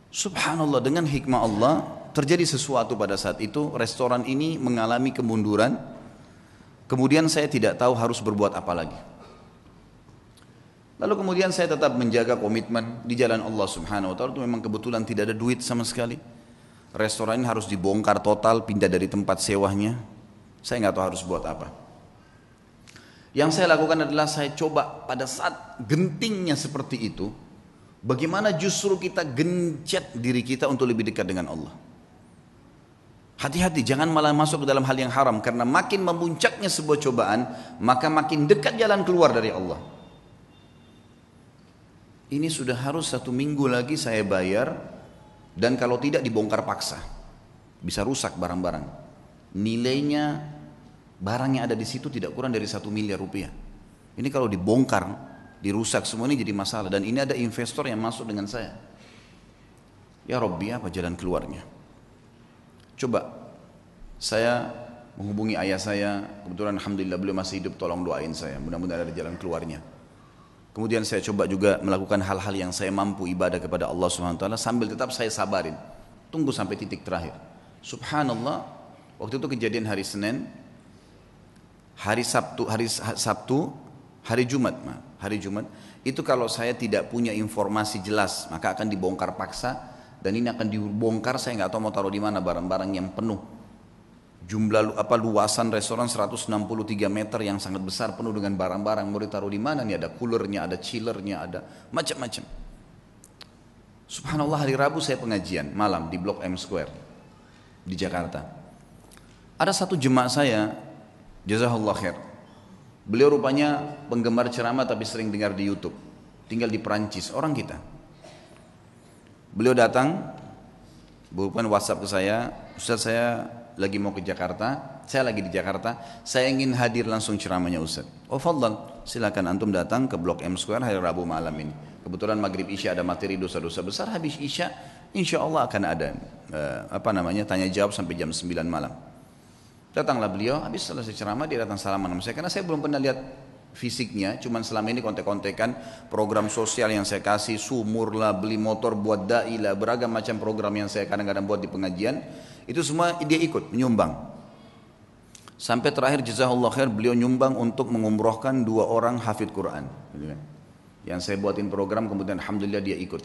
subhanallah, dengan hikmah Allah terjadi sesuatu pada saat itu. Restoran ini mengalami kemunduran. Kemudian saya tidak tahu harus berbuat apa lagi. Lalu kemudian saya tetap menjaga komitmen di jalan Allah Subhanahu Wa Taala. Itu memang kebetulan tidak ada duit sama sekali. Restoran ini harus dibongkar total, pindah dari tempat sewanya. Saya nggak tahu harus buat apa. Yang saya lakukan adalah saya coba pada saat gentingnya seperti itu, bagaimana justru kita gencet diri kita untuk lebih dekat dengan Allah. Hati-hati, jangan malah masuk ke dalam hal yang haram, karena makin memuncaknya sebuah cobaan, maka makin dekat jalan keluar dari Allah. Ini sudah harus 1 minggu lagi saya bayar, dan kalau tidak dibongkar paksa, bisa rusak barang-barang. Nilainya barang yang ada di situ tidak kurang dari 1 miliar rupiah. Ini kalau dibongkar, dirusak semua, ini jadi masalah. Dan ini ada investor yang masuk dengan saya. Ya Rabbi, apa jalan keluarnya? Coba saya menghubungi ayah saya. Kebetulan alhamdulillah beliau masih hidup, tolong doain saya, mudah-mudahan ada jalan keluarnya. Kemudian saya coba juga melakukan hal-hal yang saya mampu, ibadah kepada Allah SWT, sambil tetap saya sabarin, tunggu sampai titik terakhir. Subhanallah, waktu itu kejadian hari Senin, hari Jumat itu kalau saya tidak punya informasi jelas, maka akan dibongkar paksa. Dan ini akan dibongkar, saya nggak tahu mau taruh di mana barang-barang yang penuh. Luasan restoran 163 meter yang sangat besar, penuh dengan barang-barang. Mau ditaruh di mana nih? Ada coolernya, ada chillernya, ada macam-macam. Subhanallah, hari Rabu saya pengajian malam di Blok M Square di Jakarta. Ada satu jemaah saya, jazakallah khair. Beliau rupanya penggemar ceramah tapi sering dengar di YouTube. Tinggal di Perancis, orang kita. Beliau datang, bukan WhatsApp ke saya, Ustaz saya lagi mau ke Jakarta, saya lagi di Jakarta, saya ingin hadir langsung ceramahnya Ustaz. Oh fadlan, silakan antum datang ke Blok M Square hari Rabu malam ini. Kebetulan maghrib isya ada materi dosa-dosa besar, habis isya insya Allah akan ada tanya jawab sampai jam 9 malam. Datanglah beliau, habis selesai ceramah dia datang salaman sama saya, karena saya belum pernah lihat fisiknya, cuman selama ini kontek-kontekan program sosial yang saya kasih, sumur lah, beli motor buat dai lah, beragam macam program yang saya kadang-kadang buat di pengajian, itu semua dia ikut menyumbang. Sampai terakhir jazakallah khair, beliau nyumbang untuk mengumrohkan 2 orang hafidh Quran. Yang saya buatin program, kemudian alhamdulillah dia ikut.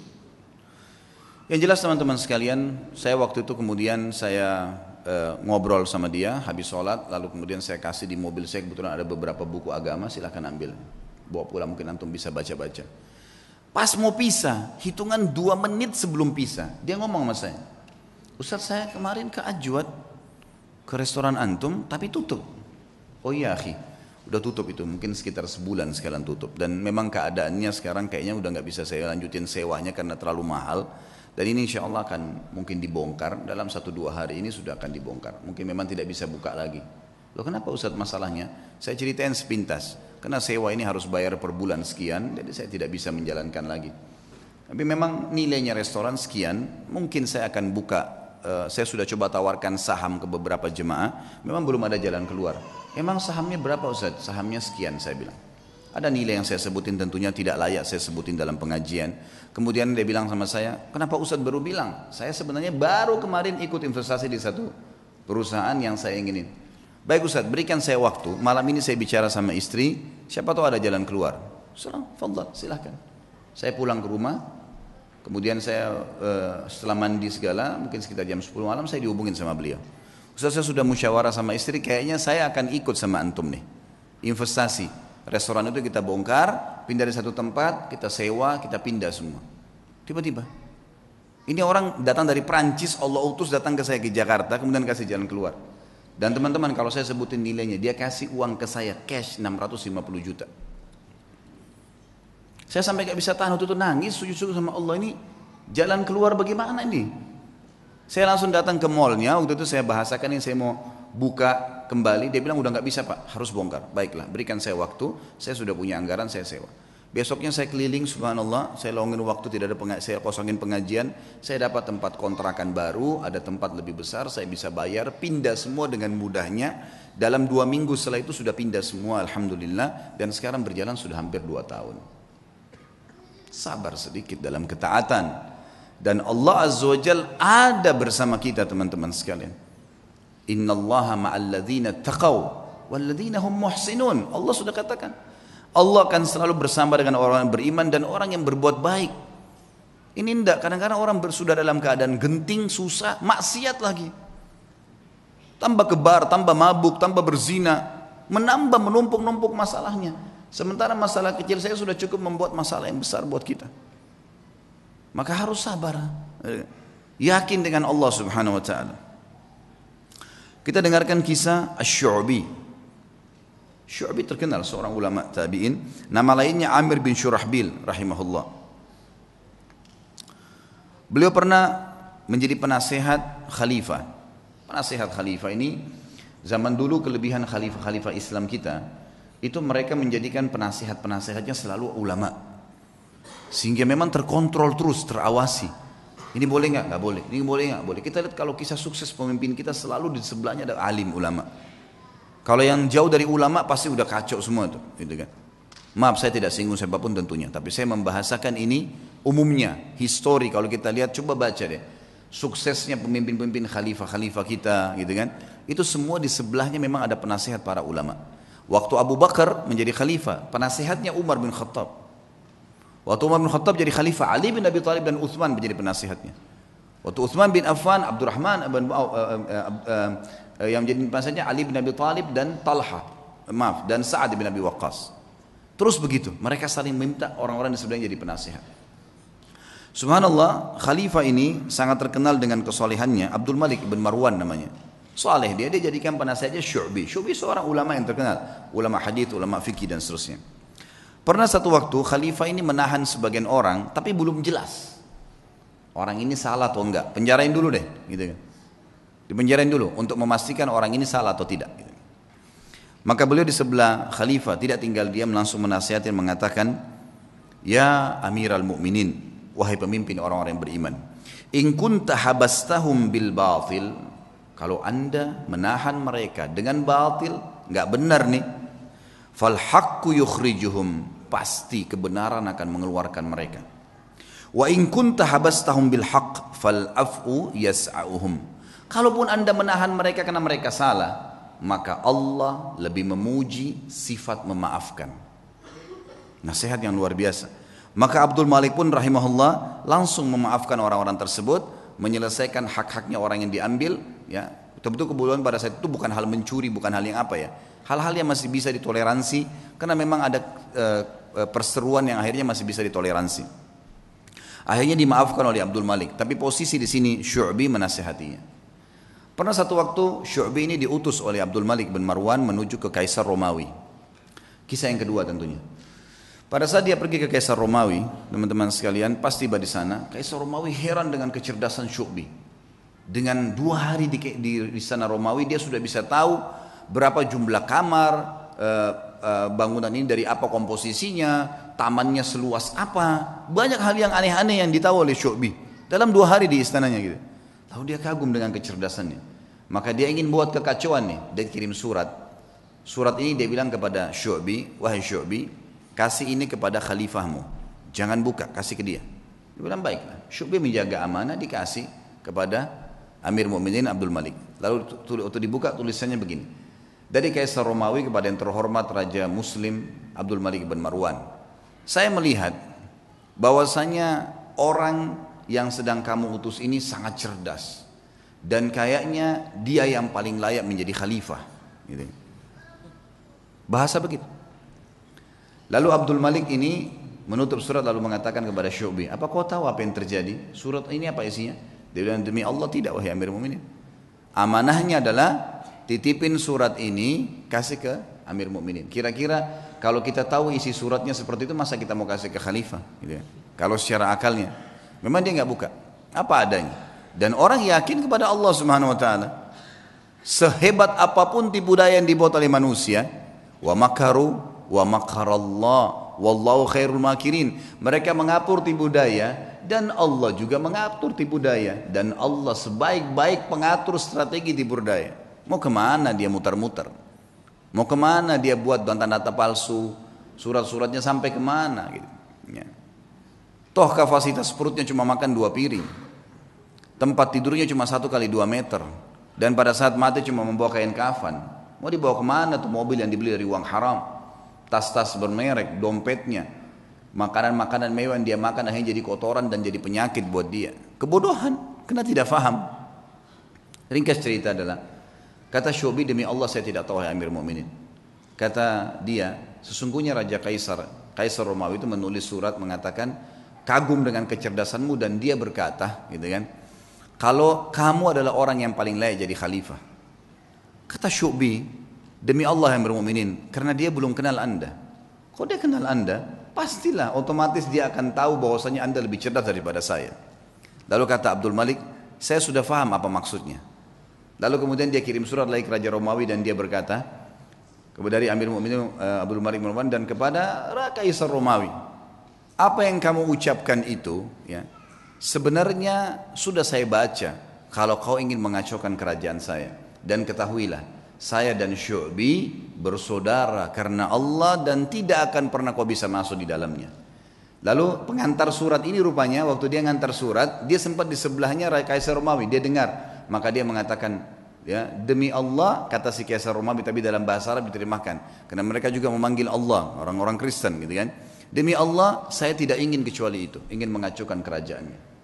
Yang jelas teman-teman sekalian, saya waktu itu kemudian saya ngobrol sama dia habis sholat, lalu kemudian saya kasih di mobil saya, kebetulan ada beberapa buku agama, silahkan ambil, bawa pulang, mungkin antum bisa baca-baca. Pas mau pisah, hitungan 2 menit sebelum pisah, dia ngomong sama saya, Ustaz saya kemarin ke Ajwad, ke restoran antum, tapi tutup. Oh iya akhi, udah tutup itu, mungkin sekitar sebulan sekarang tutup, dan memang keadaannya sekarang kayaknya udah nggak bisa saya lanjutin sewanya karena terlalu mahal. Dan ini insya Allah akan mungkin dibongkar, dalam 1-2 hari ini sudah akan dibongkar. Mungkin memang tidak bisa buka lagi. Loh kenapa Ustaz masalahnya? Saya ceritain sepintas. Karena sewa ini harus bayar per bulan sekian, jadi saya tidak bisa menjalankan lagi. Tapi memang nilainya restoran sekian, mungkin saya akan buka. Saya sudah coba tawarkan saham ke beberapa jemaah, memang belum ada jalan keluar. Emang sahamnya berapa Ustaz? Sahamnya sekian saya bilang. Ada nilai yang saya sebutin, tentunya tidak layak saya sebutin dalam pengajian. Kemudian dia bilang sama saya, kenapa Ustaz baru bilang? Saya sebenarnya baru kemarin ikut investasi di satu perusahaan yang saya inginin. Baik Ustaz, berikan saya waktu, malam ini saya bicara sama istri, siapa tahu ada jalan keluar. Fadhal, silahkan. Saya pulang ke rumah, kemudian saya setelah mandi segala, mungkin sekitar jam 10 malam saya dihubungin sama beliau. Ustaz saya sudah musyawarah sama istri, kayaknya saya akan ikut sama antum nih, investasi. Restoran itu kita bongkar, pindah dari satu tempat, kita sewa, kita pindah semua. Tiba-tiba, ini orang datang dari Prancis, Allah utus datang ke saya ke Jakarta, kemudian kasih jalan keluar. Dan teman-teman kalau saya sebutin nilainya, dia kasih uang ke saya cash 650 juta. Saya sampai gak bisa tahan, waktu itu nangis, sujud-sujud sama Allah, ini jalan keluar bagaimana ini? Saya langsung datang ke mallnya, waktu itu saya bahasakan ini saya mau buka kembali, dia bilang udah nggak bisa Pak, harus bongkar. Baiklah, berikan saya waktu, saya sudah punya anggaran, saya sewa. Besoknya saya keliling, subhanallah, saya longin waktu, tidak ada saya kosongin pengajian, saya dapat tempat kontrakan baru, ada tempat lebih besar, saya bisa bayar, pindah semua dengan mudahnya. Dalam 2 minggu setelah itu sudah pindah semua, alhamdulillah, dan sekarang berjalan sudah hampir 2 tahun. Sabar sedikit dalam ketaatan, dan Allah Azza wa Jal ada bersama kita teman-teman sekalian. Innallaha ma'al ladzina taqaw wal ladzina hum muhsinun. Allah sudah katakan, Allah akan selalu bersama dengan orang yang beriman dan orang yang berbuat baik. Ini enggak, kadang-kadang orang sudah dalam keadaan genting, susah, maksiat lagi. Tambah kebar, tambah mabuk, tambah berzina, menambah menumpuk-numpuk masalahnya. Sementara masalah kecil saya sudah cukup membuat masalah yang besar buat kita. Maka harus sabar. Yakin dengan Allah Subhanahu wa taala. Kita dengarkan kisah Asy-Syu'bi. Syu'bi terkenal seorang ulama tabi'in, nama lainnya Amir bin Syurahbil rahimahullah. Beliau pernah menjadi penasehat khalifah. Penasehat khalifah ini zaman dulu kelebihan khalifah-khalifah Islam kita, itu mereka menjadikan penasehat-penasehatnya selalu ulama. Sehingga memang terkontrol terus, terawasi. Ini boleh nggak? Nggak boleh. Ini boleh nggak? Boleh. Kita lihat kalau kisah sukses pemimpin kita selalu di sebelahnya ada alim ulama. Kalau yang jauh dari ulama pasti udah kacau semua tuh, gitu kan. Maaf saya tidak singgung siapapun tentunya, tapi saya membahasakan ini umumnya, histori. Kalau kita lihat coba baca deh, suksesnya pemimpin-pemimpin khalifah-khalifah kita, gitu kan. Itu semua di sebelahnya memang ada penasehat para ulama. Waktu Abu Bakar menjadi khalifah, penasehatnya Umar bin Khattab. Waktu Umar bin Khattab jadi khalifah, Ali bin Abi Thalib dan Uthman menjadi penasihatnya. Waktu Uthman bin Affan, Abdurrahman yang menjadi penasihatnya Ali bin Abi Thalib dan dan Sa'ad bin Abi Waqqas. Terus begitu, mereka saling minta orang-orang di sebelahnya jadi penasihat. Subhanallah, khalifah ini sangat terkenal dengan kesolehannya. Abdul Malik bin Marwan namanya. Saleh dia jadikan penasihatnya Syu'bi. Syu'bi seorang ulama yang terkenal, ulama hadits, ulama fikih dan seterusnya. Pernah satu waktu khalifah ini menahan sebagian orang, tapi belum jelas. Orang ini salah atau enggak? Penjarain dulu deh, gitu kan. Dipenjarain dulu untuk memastikan orang ini salah atau tidak. Gitu. Maka beliau di sebelah khalifah tidak tinggal diam, langsung menasihatin mengatakan, ya Amiral Mukminin, wahai pemimpin orang-orang yang beriman, in kunta habastahum bil batil, kalau anda menahan mereka dengan batil, nggak benar nih, fal haqqu yukhrijuhum, pasti kebenaran akan mengeluarkan mereka. Wa in kunta habastahum bil haqq fal af'u yas'auhum, kalaupun anda menahan mereka karena mereka salah, maka Allah lebih memuji sifat memaafkan. Nasihat yang luar biasa. Maka Abdul Malik pun rahimahullah langsung memaafkan orang-orang tersebut, menyelesaikan hak-haknya orang yang diambil. Ya, betul-betul kebutuhan pada saat itu bukan hal mencuri, bukan hal yang apa ya, hal-hal yang masih bisa ditoleransi, karena memang ada perseruan yang akhirnya masih bisa ditoleransi. Akhirnya dimaafkan oleh Abdul Malik. Tapi posisi di sini Syu'bi menasihatinya. Pernah satu waktu Syu'bi ini diutus oleh Abdul Malik bin Marwan menuju ke Kaisar Romawi. Kisah yang kedua tentunya. Pada saat dia pergi ke Kaisar Romawi, teman-teman sekalian, pas tiba di sana, Kaisar Romawi heran dengan kecerdasan Syu'bi. Dengan 2 hari di sana Romawi, dia sudah bisa tahu berapa jumlah kamar, bangunan ini dari apa komposisinya, tamannya seluas apa, banyak hal yang aneh-aneh yang ditahu oleh Syu'bi dalam 2 hari di istananya gitu. Lalu dia kagum dengan kecerdasannya, maka dia ingin buat kekacauan nih. Dia kirim surat ini dia bilang kepada Syu'bi, wahai Syu'bi, kasih ini kepada khalifahmu, jangan buka, kasih ke dia. Dia bilang baiklah. Syu'bi menjaga amanah, dikasih kepada Amir Mu'minin Abdul Malik. Lalu waktu dibuka tulisannya begini, dari Kaisar Romawi kepada yang terhormat Raja Muslim Abdul Malik bin Marwan, saya melihat bahwasanya orang yang sedang kamu utus ini sangat cerdas dan kayaknya dia yang paling layak menjadi khalifah gitu. Bahasa begitu. Lalu Abdul Malik ini menutup surat lalu mengatakan kepada Syu'bi, apa kau tahu apa yang terjadi? Surat ini apa isinya? Dia bilang, demi Allah tidak, wahai Amir Mu'minin. Amanahnya adalah titipin surat ini kasih ke Amir Mukminin. Kira-kira kalau kita tahu isi suratnya seperti itu, masa kita mau kasih ke khalifah gitu ya? Kalau secara akalnya memang dia nggak buka, apa adanya. Dan orang yakin kepada Allah Subhanahu wa taala. Sehebat apapun tipu daya yang dibuat oleh manusia, wa makaru wa makarallah wallahu khairul makirin. Mereka mengatur tipu daya dan Allah juga mengatur tipu daya, dan Allah sebaik-baik pengatur strategi tipu daya. Mau kemana dia muter-muter? Mau kemana dia buat data-data palsu, surat-suratnya sampai kemana gitu. Ya. Toh kapasitas perutnya cuma makan 2 piring, tempat tidurnya cuma 1 kali 2 meter, dan pada saat mati cuma membawa kain kafan. Mau dibawa kemana tuh mobil yang dibeli dari uang haram, tas-tas bermerek, dompetnya, makanan-makanan mewah yang dia makan akhirnya jadi kotoran dan jadi penyakit buat dia. Kebodohan, karena tidak faham. Ringkas cerita adalah, kata Syu'bi, demi Allah saya tidak tahu ya Amir Mu'minin. Kata dia, sesungguhnya Raja Kaisar Romawi itu menulis surat mengatakan kagum dengan kecerdasanmu, dan dia berkata gitu kan, kalau kamu adalah orang yang paling layak jadi khalifah. Kata Syu'bi, demi Allah Amir Mu'minin, karena dia belum kenal anda. Kalau dia kenal anda, pastilah otomatis dia akan tahu bahwasanya anda lebih cerdas daripada saya. Lalu kata Abdul Malik, saya sudah faham apa maksudnya. Lalu kemudian dia kirim surat lagi ke Raja Romawi, dan dia berkata kepada Amir Mu'minin Abdul Malik bin Marwan dan kepada Kaisar Romawi, apa yang kamu ucapkan itu ya, sebenarnya sudah saya baca kalau kau ingin mengacaukan kerajaan saya. Dan ketahuilah, saya dan Syu'bi bersaudara karena Allah, dan tidak akan pernah kau bisa masuk di dalamnya. Lalu pengantar surat ini rupanya waktu dia ngantar surat, dia sempat di sebelahnya Kaisar Romawi, dia dengar. Maka dia mengatakan, ya demi Allah, kata si Kaisar Romawi, tapi dalam bahasa Arab diterjemahkan, karena mereka juga memanggil Allah, orang-orang Kristen gitu kan. Demi Allah, saya tidak ingin kecuali itu, ingin mengacaukan kerajaannya.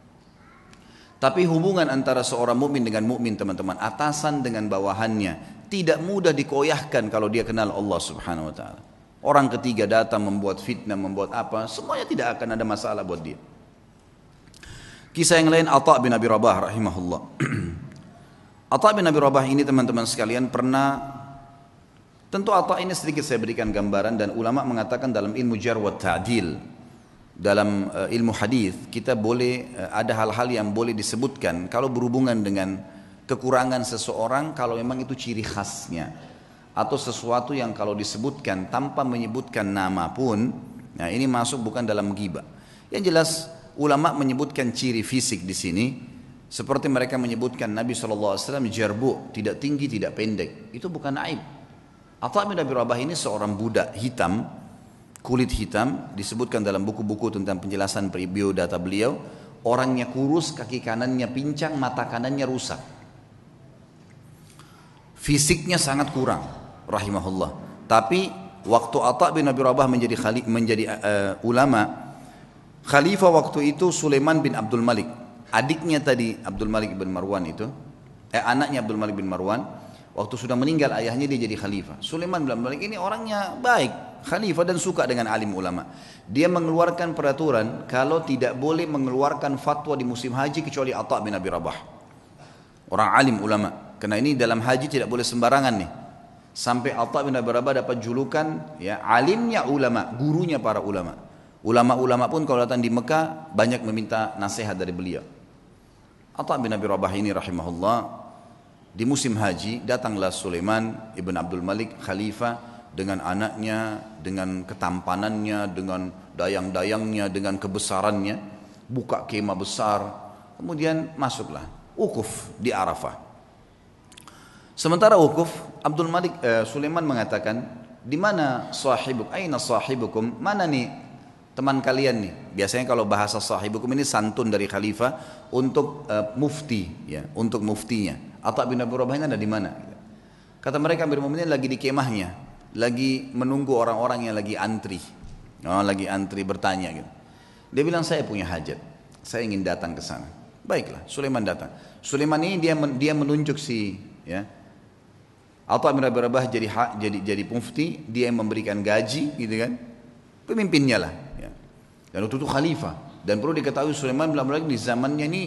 Tapi hubungan antara seorang mukmin dengan mukmin, teman-teman, atasan dengan bawahannya, tidak mudah dikoyahkan kalau dia kenal Allah Subhanahu wa taala. Orang ketiga datang membuat fitnah, membuat apa, semuanya tidak akan ada masalah buat dia. Kisah yang lain, Atha bin Abi Rabah rahimahullah. Atha bin Abi Rabah ini teman-teman sekalian pernah, tentu Atha ini sedikit saya berikan gambaran, dan ulama mengatakan dalam ilmu jarh wa ta'dil, dalam ilmu hadis kita boleh ada hal-hal yang boleh disebutkan kalau berhubungan dengan kekurangan seseorang, kalau memang itu ciri khasnya, atau sesuatu yang kalau disebutkan tanpa menyebutkan nama pun, nah ini masuk bukan dalam ghibah. Yang jelas ulama menyebutkan ciri fisik di sini, seperti mereka menyebutkan Nabi SAW jarbu, tidak tinggi tidak pendek, itu bukan aib. Atha bin Abi Rabah ini seorang budak hitam, kulit hitam, disebutkan dalam buku-buku tentang penjelasan biodata beliau, orangnya kurus, kaki kanannya pincang, mata kanannya rusak. Fisiknya sangat kurang, rahimahullah. Tapi waktu Atha bin Abi Rabah menjadi ulama, khalifah waktu itu Sulaiman bin Abdul Malik, adiknya tadi Abdul Malik bin Marwan itu, anaknya Abdul Malik bin Marwan. Waktu sudah meninggal ayahnya dia jadi khalifah. Sulaiman bin Abdul Malik ini orangnya baik, khalifah dan suka dengan alim ulama. Dia mengeluarkan peraturan kalau tidak boleh mengeluarkan fatwa di musim haji kecuali Atha bin Abi Rabah. Orang alim ulama. Karena ini dalam haji tidak boleh sembarangan nih. Sampai Atha bin Abi Rabah dapat julukan ya alimnya ulama, gurunya para ulama. Ulama-ulama pun kalau datang di Mekah banyak meminta nasihat dari beliau. Atha bin Abi Rabah ini rahimahullah, di musim haji datanglah Sulaiman ibn Abdul Malik khalifah dengan anaknya, dengan ketampanannya, dengan dayang-dayangnya, dengan kebesarannya, buka kemah besar, kemudian masuklah wukuf di Arafah. Sementara wukuf, Sulaiman mengatakan, di mana sahibuk, aina sahibukum, mana nih teman kalian nih? Biasanya kalau bahasa sahibukum ini santun dari khalifah untuk mufti, ya, untuk muftinya. Atha bin Abi Rabah ini ada di mana? Kata mereka Amirul Mukminin lagi di kemahnya, lagi menunggu orang-orang yang lagi antri, lagi antri bertanya gitu. Dia bilang saya punya hajat, saya ingin datang ke sana. Baiklah, Sulaiman datang. Sulaiman ini dia menunjuk si, ya, Atha bin Abi Rabah jadi mufti, dia yang memberikan gaji, gitu kan, pemimpinnya lah. Ya. Dan waktu itu khalifah. Dan perlu diketahui Sulaiman bin Abdul Malik di zamannya ini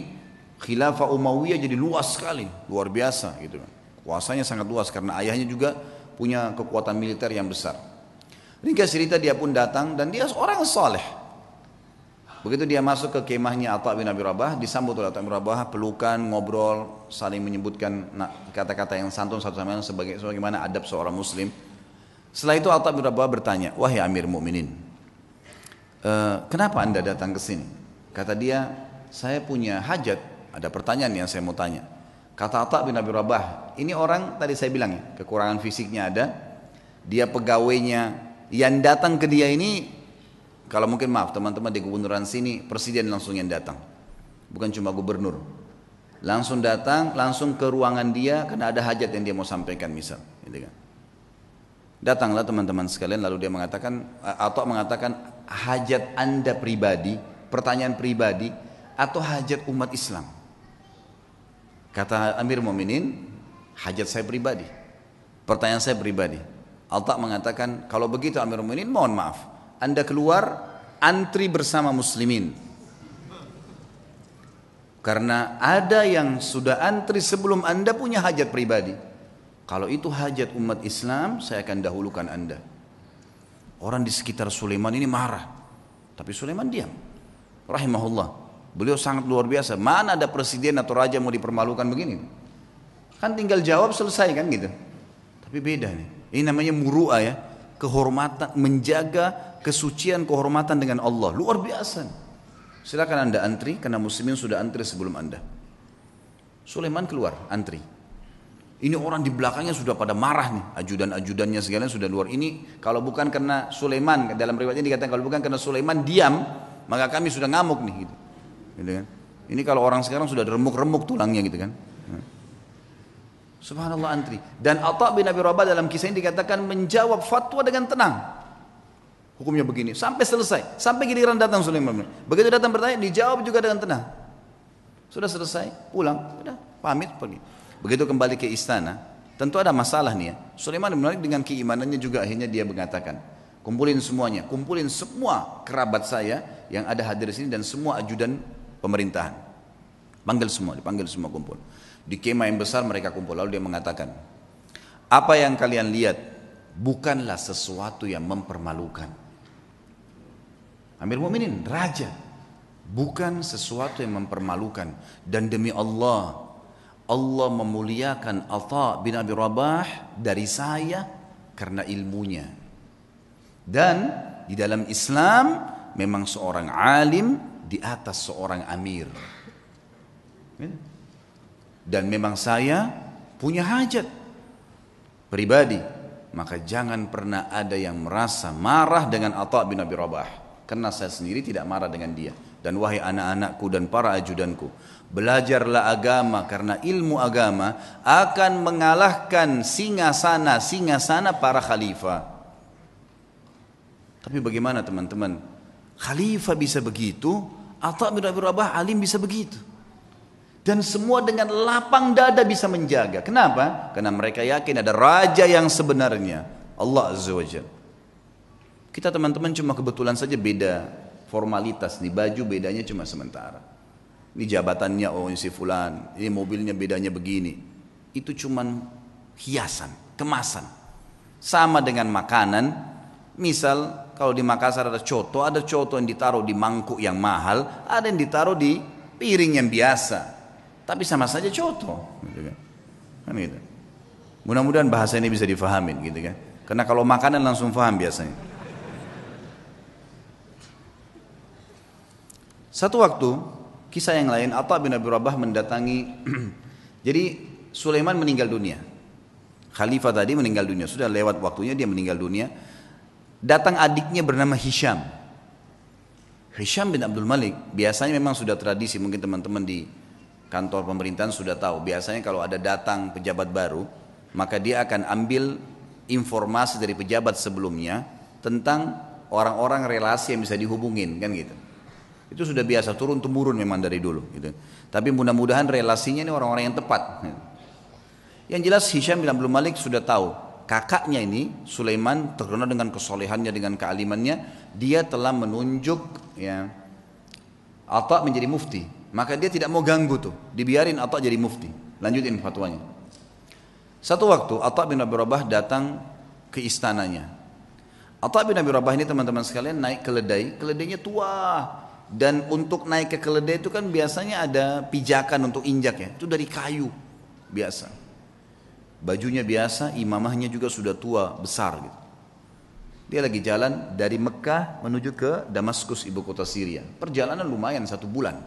khilafah Umayyah jadi luas sekali, luar biasa gitu kan. Kuasanya sangat luas karena ayahnya juga punya kekuatan militer yang besar. Ringkas cerita dia pun datang dan dia seorang saleh. Begitu dia masuk ke kemahnya Atha bin Abi Rabah, disambut oleh Atha bin Abi Rabah, pelukan, ngobrol, saling menyebutkan kata-kata yang santun satu sama lain sebagaimana adab seorang muslim. Setelah itu Atha bin Abi Rabah bertanya, "Wahai Amir Mukminin, kenapa Anda datang ke sini?" Kata dia, "Saya punya hajat. Ada pertanyaan yang saya mau tanya." Kata Atha bin Abi Rabah, ini orang tadi saya bilang ya, kekurangan fisiknya ada, dia pegawainya, yang datang ke dia ini, kalau mungkin maaf teman-teman di gubernuran sini, presiden langsung yang datang, bukan cuma gubernur. Langsung datang, langsung ke ruangan dia, karena ada hajat yang dia mau sampaikan misal. Gitu kan. Datanglah teman-teman sekalian, lalu dia mengatakan, Atha mengatakan, hajat Anda pribadi, pertanyaan pribadi, atau hajat umat Islam? Kata Amir Mu'minin, hajat saya pribadi, pertanyaan saya pribadi. Atha mengatakan, kalau begitu Amir Mu'minin, mohon maaf, Anda keluar antri bersama muslimin, karena ada yang sudah antri sebelum Anda punya hajat pribadi. Kalau itu hajat umat Islam, saya akan dahulukan Anda. Orang di sekitar Sulaiman ini marah, tapi Sulaiman diam, rahimahullah. Beliau sangat luar biasa. Mana ada presiden atau raja mau dipermalukan begini? Kan tinggal jawab selesai kan gitu. Tapi beda nih. Ini namanya muru'ah ya. Kehormatan, menjaga kesucian kehormatan dengan Allah. Luar biasa. Silakan Anda antri, karena muslimin sudah antri sebelum Anda. Sulaiman keluar, antri. Ini orang di belakangnya sudah pada marah nih. Ajudan-ajudannya segala sudah luar. Ini kalau bukan karena Sulaiman, dalam riwayatnya dikatakan kalau bukan karena Sulaiman diam, maka kami sudah ngamuk nih gitu. Gitu kan? Ini kalau orang sekarang sudah remuk-remuk tulangnya gitu kan. Subhanallah antri. Dan Atha bin Abi Rabah dalam kisah ini dikatakan menjawab fatwa dengan tenang. Hukumnya begini sampai selesai, sampai giliran datang Sulaiman. Begitu datang bertanya dijawab juga dengan tenang. Sudah selesai, pulang, sudah pamit pergi. Begitu kembali ke istana, tentu ada masalah nih ya. Sulaiman bin Malik dengan keimanannya juga akhirnya dia mengatakan, kumpulin semuanya, kumpulin semua kerabat saya yang ada hadir di sini dan semua ajudan pemerintahan. Dipanggil semua kumpul. Di kemah yang besar mereka kumpul. Lalu dia mengatakan, apa yang kalian lihat bukanlah sesuatu yang mempermalukan. Amir Mukminin, raja. Bukan sesuatu yang mempermalukan. Dan demi Allah, Allah memuliakan Atha bin Abi Rabah dari saya karena ilmunya. Dan di dalam Islam memang seorang alim di atas seorang amir. Dan memang saya punya hajat pribadi, maka jangan pernah ada yang merasa marah dengan Atha bin Abi Rabah, karena saya sendiri tidak marah dengan dia. Dan wahai anak-anakku dan para ajudanku, belajarlah agama, karena ilmu agama akan mengalahkan singasana para khalifah. Tapi bagaimana teman-teman? Khalifah bisa begitu, Atha bin Abi Rabah alim bisa begitu. Dan semua dengan lapang dada bisa menjaga. Kenapa? Karena mereka yakin ada raja yang sebenarnya, Allah Azza wa Jalla. Kita teman-teman cuma kebetulan saja beda formalitas nih, baju bedanya cuma sementara. Ini jabatannya, oh ini si fulan, ini mobilnya bedanya begini. Itu cuma hiasan, kemasan. Sama dengan makanan, misal kalau di Makassar ada coto yang ditaruh di mangkuk yang mahal, ada yang ditaruh di piring yang biasa. Tapi sama saja coto, gitu kan gitu. Mudah-mudahan bahasa ini bisa difahamin, gitu kan. Karena kalau makanan langsung faham biasanya. Satu waktu, kisah yang lain, Atha bin Abi Rabah mendatangi. Jadi Sulaiman meninggal dunia. Khalifah tadi meninggal dunia, sudah lewat waktunya dia meninggal dunia. Datang adiknya bernama Hisham. Hisham bin Abdul Malik, biasanya memang sudah tradisi, mungkin teman-teman di kantor pemerintahan sudah tahu, biasanya kalau ada datang pejabat baru, maka dia akan ambil informasi dari pejabat sebelumnya tentang orang-orang relasi yang bisa dihubungin, kan gitu. Itu sudah biasa, turun temurun memang dari dulu gitu. Tapi mudah-mudahan relasinya ini orang-orang yang tepat. Yang jelas Hisham bin Abdul Malik sudah tahu, kakaknya ini Sulaiman terkenal dengan kesolehannya, dengan kealimannya, dia telah menunjuk ya Atha menjadi mufti. Maka dia tidak mau ganggu tuh, dibiarin Atha jadi mufti, lanjutin fatwanya. Satu waktu Atha bin Abi Rabah datang ke istananya. Atha bin Abi Rabah ini teman-teman sekalian naik keledai, keledainya tua. Dan untuk naik ke keledai itu kan biasanya ada pijakan untuk injak ya, itu dari kayu biasa. Bajunya biasa, imamahnya juga sudah tua, besar gitu. Dia lagi jalan dari Mekah menuju ke Damaskus, ibu kota Syria. Perjalanan lumayan 1 bulan.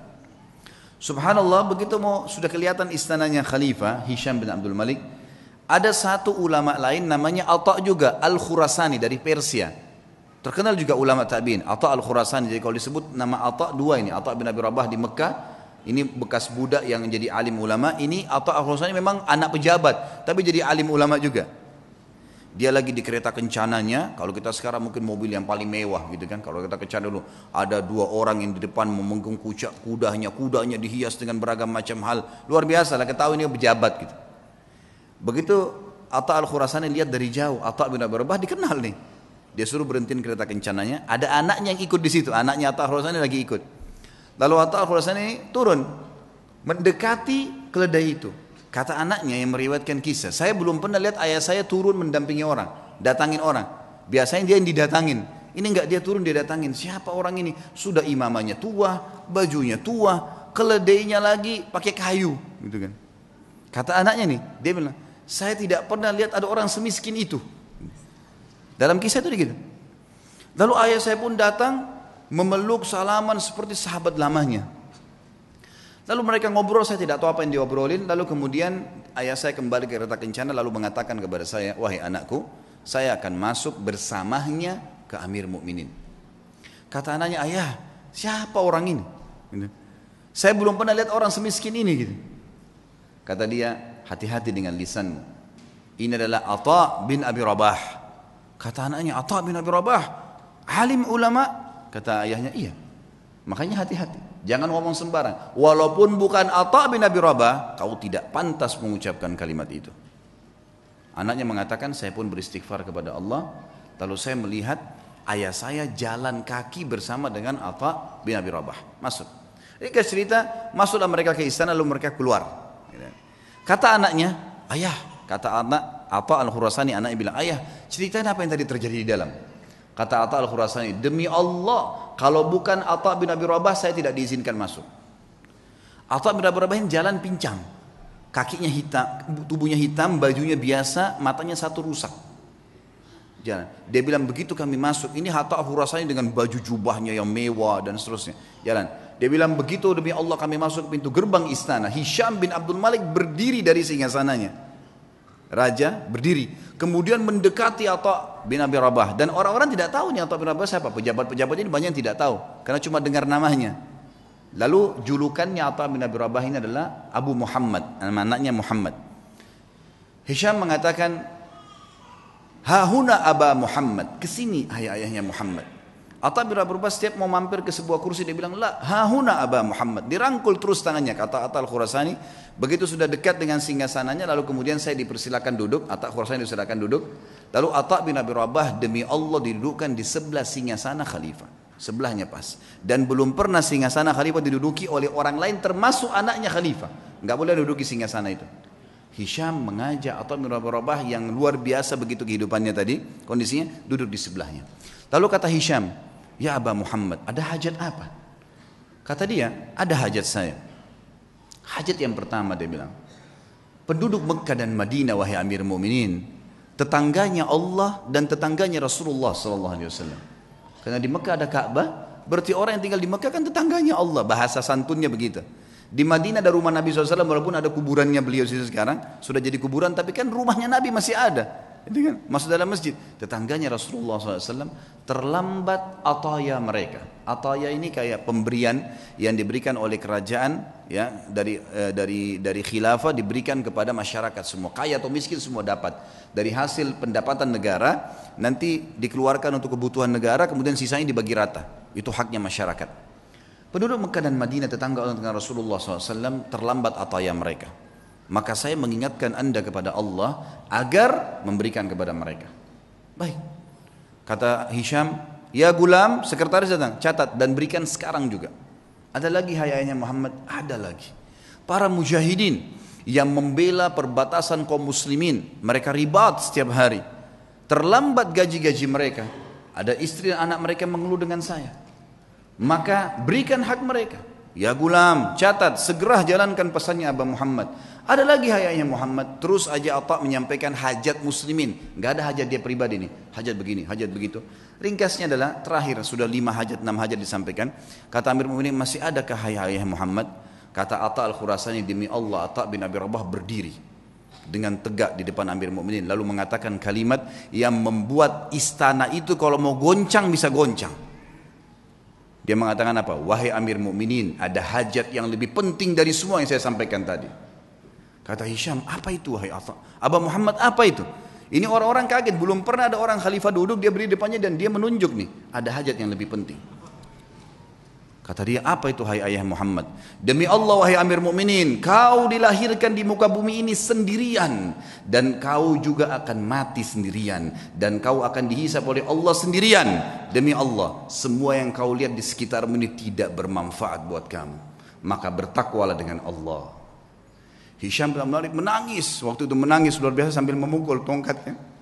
Subhanallah, begitu sudah kelihatan istananya Khalifah Hisham bin Abdul Malik, ada satu ulama lain namanya Atha juga Al-Khurasani dari Persia. Terkenal juga ulama tabi'in, Atha Al-Khurasani. Jadi kalau disebut nama Atha dua ini, Atha bin Abi Rabah di Mekah, ini bekas budak yang jadi alim ulama, ini Atha Al-Khurasani memang anak pejabat, tapi jadi alim ulama juga. Dia lagi di kereta kencananya, kalau kita sekarang mungkin mobil yang paling mewah gitu kan. Kalau kita kencana dulu, ada 2 orang yang di depan memegang kudanya dihias dengan beragam macam hal. Luar biasa lah, ketahui ini pejabat gitu. Begitu Atha Al-Khurasani lihat dari jauh, Atha bin Abi Rabah dikenal nih. Dia suruh berhentiin kereta kencananya, ada anaknya yang ikut di situ, anaknya Atha Al-Khurasani lagi ikut. Lalu Atha Al-Khurasani turun, mendekati keledai itu. Kata anaknya yang meriwayatkan kisah, saya belum pernah lihat ayah saya turun mendampingi orang, datangin orang. Biasanya dia yang didatangin. Ini enggak, dia turun dia datangin. Siapa orang ini? Sudah imamahnya tua, bajunya tua, keledainya lagi pakai kayu, gitu kan. Kata anaknya nih, dia bilang, saya tidak pernah lihat ada orang semiskin itu. Dalam kisah itu gitu. Lalu ayah saya pun datang memeluk salaman seperti sahabat lamanya. Lalu mereka ngobrol, saya tidak tahu apa yang diobrolin. Lalu kemudian ayah saya kembali ke kereta kencana lalu mengatakan kepada saya, wahai anakku, saya akan masuk bersamanya ke Amir Mukminin. Kata anaknya, ayah, siapa orang ini? Saya belum pernah lihat orang semiskin ini gitu. Kata dia, hati-hati dengan lisanmu. Ini adalah Atha bin Abi Rabah. Kata anaknya, Atha bin Abi Rabah, alim ulama. Kata ayahnya, iya. Makanya hati-hati, jangan ngomong sembarang. Walaupun bukan Atha bin Abi Rabah, kau tidak pantas mengucapkan kalimat itu. Anaknya mengatakan, saya pun beristighfar kepada Allah. Lalu saya melihat ayah saya jalan kaki bersama dengan Atha bin Abi Rabah. Masuk. Ini cerita, masuklah mereka ke istana lalu mereka keluar. Kata anaknya, ayah, kata anak Atha Al-Khurasani, anaknya bilang, ayah, ceritain apa yang tadi terjadi di dalam. Kata Atha Al-Khurasani, demi Allah, kalau bukan Atha bin Abi Rabah saya tidak diizinkan masuk. Atha bin Abi Rabah jalan pincang, kakinya hitam, tubuhnya hitam, bajunya biasa, matanya satu rusak. Jalan. Dia bilang begitu kami masuk, ini Atha Khurasani dengan baju jubahnya yang mewah dan seterusnya. Jalan. Dia bilang begitu demi Allah kami masuk ke pintu gerbang istana. Hisham bin Abdul Malik berdiri dari singgasananya. Raja berdiri, kemudian mendekati Atha bin Abi Rabah, dan orang-orang tidak tahu nih Atha bin Abi Rabah siapa. Pejabat-pejabat ini banyak yang tidak tahu karena cuma dengar namanya. Lalu julukannya Atha bin Abi Rabah ini adalah Abu Muhammad, anaknya Muhammad. Hisham mengatakan, hahuna Aba Muhammad, kesini ayahnya Muhammad. Atha bin Abi Rabah setiap mau mampir ke sebuah kursi dia bilang, la hahuna Aba Muhammad, dirangkul terus tangannya. Kata Atha al-Khurasani, begitu sudah dekat dengan singgasananya, lalu kemudian saya dipersilakan duduk. Atha Khurasani dipersilakan duduk. Lalu Atha bin Abi Rabah demi Allah didudukkan di sebelah singgasana khalifah, sebelahnya pas. Dan belum pernah singgasana khalifah diduduki oleh orang lain termasuk anaknya khalifah. Enggak boleh duduk di singgasana itu. Hisham mengajak Atha bin Abi Rabah yang luar biasa begitu kehidupannya tadi, kondisinya duduk di sebelahnya. Lalu kata Hisham, ya Aba Muhammad, ada hajat apa? Kata dia, ada hajat saya. Hajat yang pertama dia bilang, penduduk Mekah dan Madinah wahai Amir Mu'minin, tetangganya Allah dan tetangganya Rasulullah SAW. Karena di Mekah ada Ka'bah, berarti orang yang tinggal di Mekah kan tetangganya Allah, bahasa santunnya begitu. Di Madinah ada rumah Nabi SAW, walaupun ada kuburannya beliau sekarang, sudah jadi kuburan, tapi kan rumahnya Nabi masih ada. Itu kan masuk dalam masjid. Tetangganya Rasulullah SAW terlambat ataya mereka. Ataya ini kayak pemberian yang diberikan oleh kerajaan, ya, dari khilafah diberikan kepada masyarakat semua, kaya atau miskin semua dapat dari hasil pendapatan negara, nanti dikeluarkan untuk kebutuhan negara, kemudian sisanya dibagi rata. Itu haknya masyarakat. Penduduk Mekah dan Madinah tetangga dengan Rasulullah SAW terlambat ataya mereka. Maka saya mengingatkan anda kepada Allah agar memberikan kepada mereka. Baik. Kata Hisham, ya gulam, sekretaris datang, catat dan berikan sekarang juga. Ada lagi hayanya Muhammad, ada lagi. Para mujahidin yang membela perbatasan kaum muslimin, mereka ribat setiap hari. Terlambat gaji-gaji mereka. Ada istri dan anak mereka mengeluh dengan saya. Maka berikan hak mereka. Ya gulam, catat, segera jalankan pesannya Aba Muhammad. Ada lagi hayanya Muhammad, terus aja Atha menyampaikan hajat muslimin. Gak ada hajat dia pribadi nih, hajat begini, hajat begitu. Ringkasnya adalah terakhir, sudah 5 hajat, 6 hajat disampaikan. Kata Amir Mu'minin, masih adakah hayat Muhammad? Kata Atha al-Khurasani, demi Allah Atha bin Abi Rabah berdiri dengan tegak di depan Amir Mu'minin, lalu mengatakan kalimat yang membuat istana itu kalau mau goncang bisa goncang. Dia mengatakan apa? Wahai Amir Mu'minin, ada hajat yang lebih penting dari semua yang saya sampaikan tadi. Kata Hisham, apa itu wahai Atha? Aba Muhammad, apa itu? Ini orang-orang kaget, belum pernah ada orang khalifah duduk, dia berdiri depannya dan dia menunjuk nih, ada hajat yang lebih penting. Kata dia, apa itu hai ayah Muhammad? Demi Allah wahai Amir Mu'minin, kau dilahirkan di muka bumi ini sendirian, dan kau juga akan mati sendirian, dan kau akan dihisab oleh Allah sendirian. Demi Allah, semua yang kau lihat di sekitarmu ini tidak bermanfaat buat kamu, maka bertakwalah dengan Allah. Hisham bin Malik menangis, waktu itu menangis luar biasa sambil memukul tongkatnya.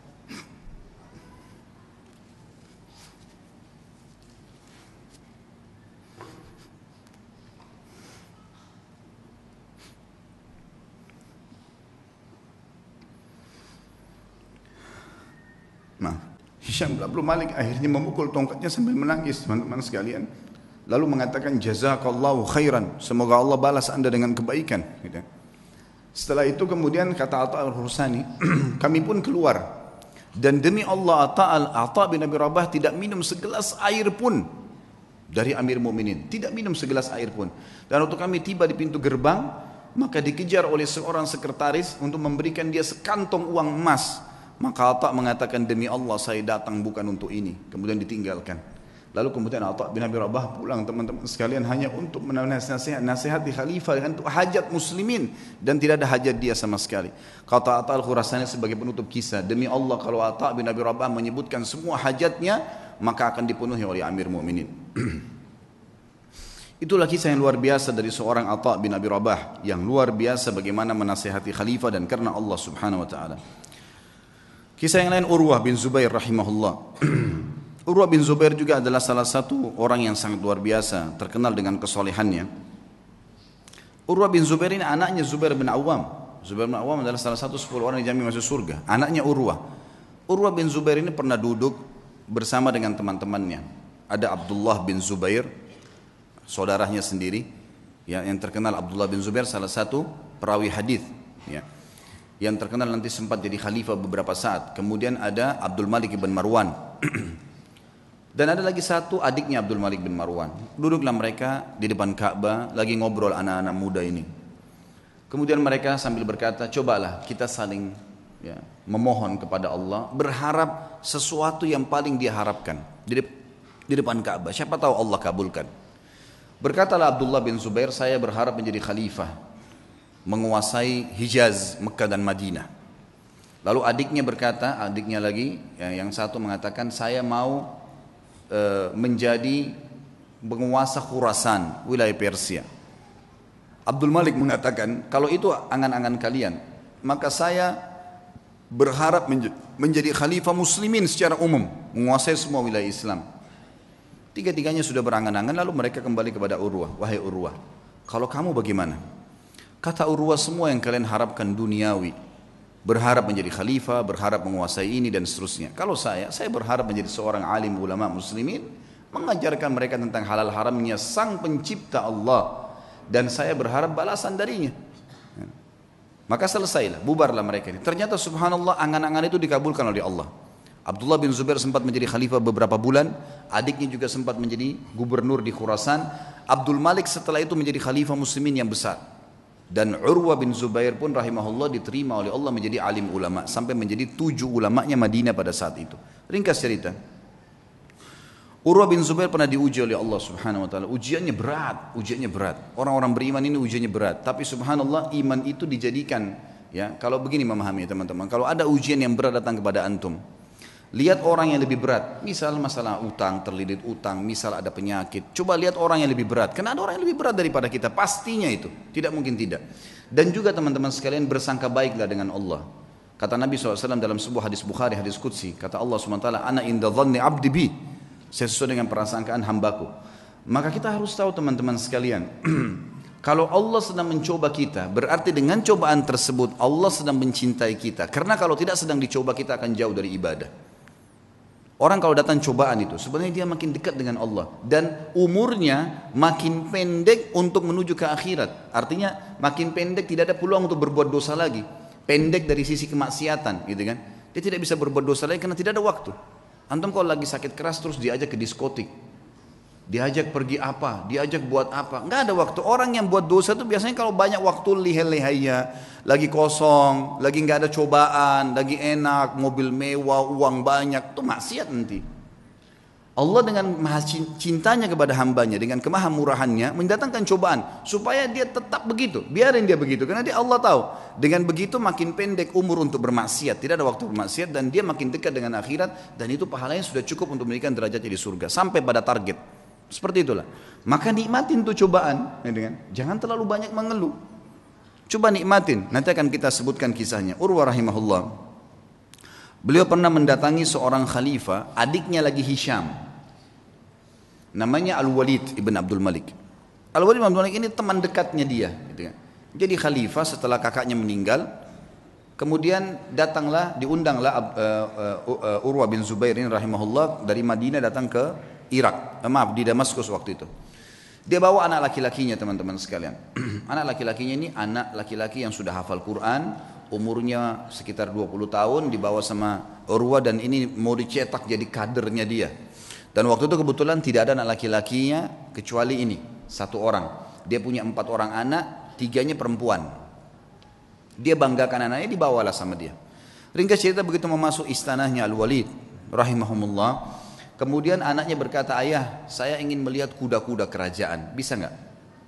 Hisham bin Abdul Malik akhirnya memukul tongkatnya sambil menangis, teman-teman sekalian. Lalu mengatakan jazakallahu khairan, semoga Allah balas anda dengan kebaikan. Setelah itu kemudian kata Atha al-Khurasani, kami pun keluar. Dan demi Allah Atha bin Abi Rabah tidak minum segelas air pun dari Amir Mu'minin, tidak minum segelas air pun. Dan waktu kami tiba di pintu gerbang, maka dikejar oleh seorang sekretaris untuk memberikan dia sekantong uang emas. Maka Atha mengatakan, demi Allah saya datang bukan untuk ini. Kemudian ditinggalkan. Lalu kemudian Atha bin Abi Rabah pulang, teman-teman sekalian, hanya untuk nasihat di khalifah untuk hajat muslimin, dan tidak ada hajat dia sama sekali. Kata Atha al-Khurasani sebagai penutup kisah, demi Allah kalau Atha bin Abi Rabah menyebutkan semua hajatnya, maka akan dipenuhi oleh Amir Mu'minin. Itulah kisah yang luar biasa dari seorang Atha bin Abi Rabah, yang luar biasa bagaimana menasihati khalifah dan karena Allah subhanahu wa ta'ala. Kisah yang lain Urwah bin Zubair rahimahullah. Urwah bin Zubair juga adalah salah satu orang yang sangat luar biasa, terkenal dengan kesolehannya. Urwah bin Zubair ini anaknya Zubair bin Awam. Zubair bin Awam adalah salah satu 10 orang yang dijamin masuk surga. Anaknya Urwah. Urwah bin Zubair ini pernah duduk bersama dengan teman-temannya. Ada Abdullah bin Zubair, saudaranya sendiri, ya, yang terkenal. Abdullah bin Zubair salah satu perawi hadis, ya, yang terkenal nanti sempat jadi khalifah beberapa saat. Kemudian ada Abdul Malik bin Marwan. Dan ada lagi satu adiknya Abdul Malik bin Marwan. Duduklah mereka di depan Ka'bah lagi ngobrol anak-anak muda ini. Kemudian mereka sambil berkata, cobalah kita saling, ya, memohon kepada Allah, berharap sesuatu yang paling dia harapkan di depan Ka'bah. Siapa tahu Allah kabulkan. Berkatalah Abdullah bin Zubair, saya berharap menjadi khalifah, menguasai Hijaz, Mekah dan Madinah. Lalu adiknya berkata, adiknya lagi, yang satu mengatakan, saya mau menjadi penguasa Khurasan, wilayah Persia. Abdul Malik mengatakan, kalau itu angan-angan kalian, maka saya berharap menjadi khalifah muslimin secara umum, menguasai semua wilayah Islam. Tiga-tiganya sudah berangan-angan, lalu mereka kembali kepada Urwah. Wahai Urwah, kalau kamu bagaimana? Kata Urwah, semua yang kalian harapkan duniawi, berharap menjadi khalifah, berharap menguasai ini dan seterusnya. Kalau saya berharap menjadi seorang alim ulama muslimin, mengajarkan mereka tentang halal haramnya sang pencipta Allah, dan saya berharap balasan darinya. Maka selesailah, bubarlah mereka ini. Ternyata subhanallah, angan-angan itu dikabulkan oleh Allah. Abdullah bin Zubair sempat menjadi khalifah beberapa bulan, adiknya juga sempat menjadi gubernur di Khurasan. Abdul Malik setelah itu menjadi khalifah muslimin yang besar. Dan Urwah bin Zubair pun rahimahullah diterima oleh Allah menjadi alim ulama, sampai menjadi 7 ulamanya Madinah pada saat itu. Ringkas cerita, Urwah bin Zubair pernah diuji oleh Allah subhanahu wa ta'ala. Ujiannya berat. Orang-orang beriman ini ujiannya berat. Tapi subhanallah, iman itu dijadikan, ya, kalau begini memahami teman-teman, kalau ada ujian yang berat datang kepada antum, lihat orang yang lebih berat, misal masalah utang, terlilit utang, misal ada penyakit. Coba lihat orang yang lebih berat, karena ada orang yang lebih berat daripada kita, pastinya itu, tidak mungkin tidak. Dan juga teman-teman sekalian, bersangka baiklah dengan Allah. Kata Nabi SAW dalam sebuah hadis Bukhari, hadis Qudsi, kata Allah SWT, Ana inda dhanni abdi bi, saya sesuai dengan persangkaan hambaku. Maka kita harus tahu teman-teman sekalian, kalau Allah sedang mencoba kita, berarti dengan cobaan tersebut Allah sedang mencintai kita. Karena kalau tidak sedang dicoba, kita akan jauh dari ibadah. Orang kalau datang cobaan itu, sebenarnya dia makin dekat dengan Allah. Dan umurnya makin pendek untuk menuju ke akhirat. Artinya makin pendek, tidak ada peluang untuk berbuat dosa lagi. Pendek dari sisi kemaksiatan, gitu kan. Dia tidak bisa berbuat dosa lagi karena tidak ada waktu. Antum kalau lagi sakit keras terus diajak ke diskotik, diajak pergi apa, diajak buat apa, nggak ada waktu. Orang yang buat dosa itu biasanya kalau banyak waktu lihai-lihainya, lagi kosong, lagi nggak ada cobaan, lagi enak, mobil mewah, uang banyak, itu maksiat nanti. Allah dengan maha cintanya kepada hambanya, dengan kemahamurahannya mendatangkan cobaan supaya dia tetap begitu, biarin dia begitu, karena dia Allah tahu dengan begitu makin pendek umur untuk bermaksiat, tidak ada waktu bermaksiat, dan dia makin dekat dengan akhirat, dan itu pahalanya sudah cukup untuk memberikan derajatnya di surga sampai pada target. Seperti itulah. Maka nikmatin tuh cobaan, jangan terlalu banyak mengeluh. Coba nikmatin. Nanti akan kita sebutkan kisahnya. Urwah rahimahullah, beliau pernah mendatangi seorang khalifah, adiknya lagi Hisham, namanya Al-Walid ibn Abdul Malik. Al-Walid ibn Abdul Malik ini teman dekatnya dia. Jadi khalifah setelah kakaknya meninggal, kemudian datanglah, diundanglah Urwah bin Zubair ini rahimahullah dari Madinah datang ke Irak, di Damaskus waktu itu. Dia bawa anak laki-lakinya teman-teman sekalian. Anak laki-lakinya ini anak laki-laki yang sudah hafal Quran, umurnya sekitar 20 tahun, dibawa sama Urwah, dan ini mau dicetak jadi kadernya dia. Dan waktu itu kebetulan tidak ada anak laki-lakinya kecuali ini, satu orang. Dia punya 4 orang anak, 3-nya perempuan. Dia banggakan anaknya, dibawalah sama dia. Ringkas cerita, begitu memasuk istanahnya Al-Walid rahimahumullah, kemudian anaknya berkata, ayah, saya ingin melihat kuda-kuda kerajaan, bisa nggak?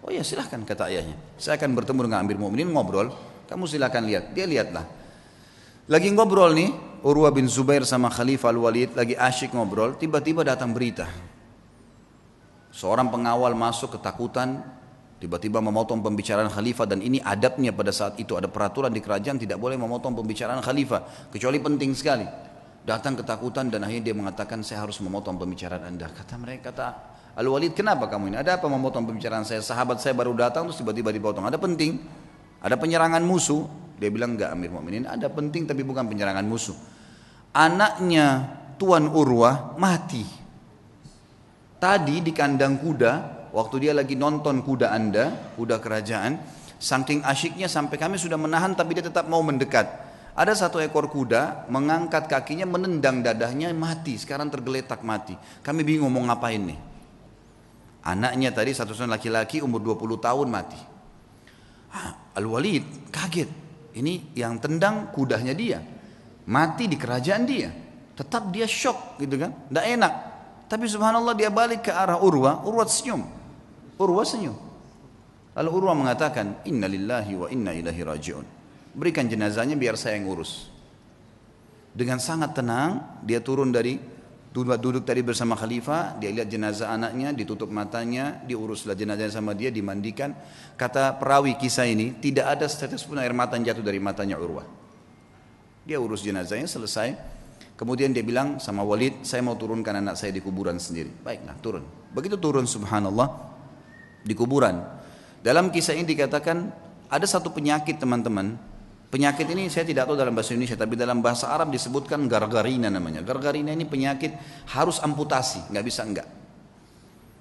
Oh ya silahkan, kata ayahnya. Saya akan bertemu dengan Amir Mu'minin, ngobrol, kamu silahkan lihat. Dia lihatlah. Lagi ngobrol nih, Urwah bin Zubair sama Khalifah Al-Walid lagi asyik ngobrol, tiba-tiba datang berita. Seorang pengawal masuk ketakutan, tiba-tiba memotong pembicaraan khalifah, dan ini adabnya pada saat itu, ada peraturan di kerajaan tidak boleh memotong pembicaraan khalifah, kecuali penting sekali. Datang ketakutan dan akhirnya dia mengatakan, saya harus memotong pembicaraan Anda. Kata mereka, kata Al-Walid, kenapa kamu ini? Ada apa memotong pembicaraan saya? Sahabat saya baru datang terus tiba-tiba dipotong. Ada penting? Ada penyerangan musuh? Dia bilang, enggak Amir Mu'minin, ada penting tapi bukan penyerangan musuh. Anaknya Tuan Urwah mati. Tadi di kandang kuda, waktu dia lagi nonton kuda Anda, kuda kerajaan, saking asyiknya sampai kami sudah menahan tapi dia tetap mau mendekat. Ada satu ekor kuda mengangkat kakinya, menendang dadahnya, mati. Sekarang tergeletak mati. Kami bingung mau ngapain nih. Anaknya tadi satu-satunya laki-laki umur 20 tahun mati. Al-Walid kaget. Ini yang tendang kudanya dia. Mati di kerajaan dia. Tetap dia shock gitu kan. Tidak enak. Tapi subhanallah dia balik ke arah Urwah. Urwah senyum. Urwah senyum. Lalu Urwah mengatakan, Inna lillahi wa inna ilahi raji'un. Berikan jenazahnya biar saya yang urus. Dengan sangat tenang dia turun dari duduk tadi bersama khalifah, dia lihat jenazah anaknya, ditutup matanya, diuruslah jenazahnya sama dia, dimandikan. Kata perawi kisah ini, tidak ada setetes pun air mata yang jatuh dari matanya Urwah. Dia urus jenazahnya selesai. Kemudian dia bilang sama Walid, saya mau turunkan anak saya di kuburan sendiri. Baiklah, turun. Begitu turun subhanallah di kuburan. Dalam kisah ini dikatakan ada satu penyakit teman-teman. Penyakit ini saya tidak tahu dalam bahasa Indonesia, tapi dalam bahasa Arab disebutkan gargarina namanya. Gargarina ini penyakit harus amputasi, nggak bisa enggak.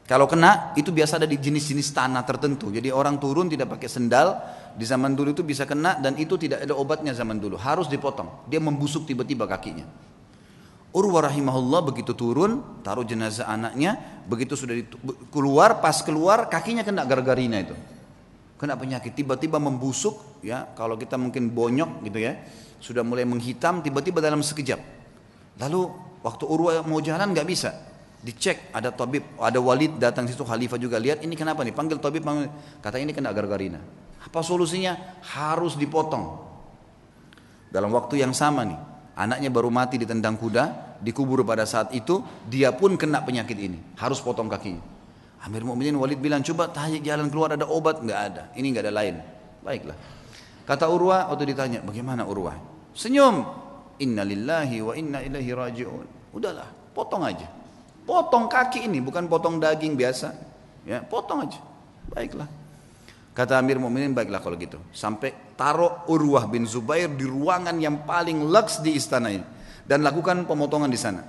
Kalau kena itu biasa ada di jenis-jenis tanah tertentu. Jadi orang turun tidak pakai sendal di zaman dulu itu bisa kena dan itu tidak ada obatnya zaman dulu. Harus dipotong. Dia membusuk tiba-tiba kakinya. Urwah rahimahullah begitu turun, taruh jenazah anaknya, begitu sudah keluar, pas keluar kakinya kena gargarina itu. Kena penyakit, tiba-tiba membusuk, ya kalau kita mungkin bonyok gitu ya, sudah mulai menghitam, tiba-tiba dalam sekejap. Lalu waktu Urwah mau jalan nggak bisa, dicek ada tabib, ada Walid datang situ, khalifah juga lihat ini kenapa nih, panggil tabib, kata ini kena gargarina. Apa solusinya? Harus dipotong. Dalam waktu yang sama nih, anaknya baru mati ditendang kuda, dikubur pada saat itu, dia pun kena penyakit ini, harus potong kakinya. Amir Mu'minin Walid bilang, coba tanya jalan keluar ada obat, nggak ada, ini nggak ada lain. Baiklah. Kata Urwah waktu ditanya, bagaimana Urwah? Senyum. Inna lillahi wa inna ilaihi raji'un. Udahlah, potong aja. Potong kaki ini, bukan potong daging biasa. Ya, potong aja. Baiklah. Kata Amir Mu'minin, baiklah kalau gitu. Sampai taruh Urwah bin Zubair di ruangan yang paling leks di istana ini dan lakukan pemotongan di sana.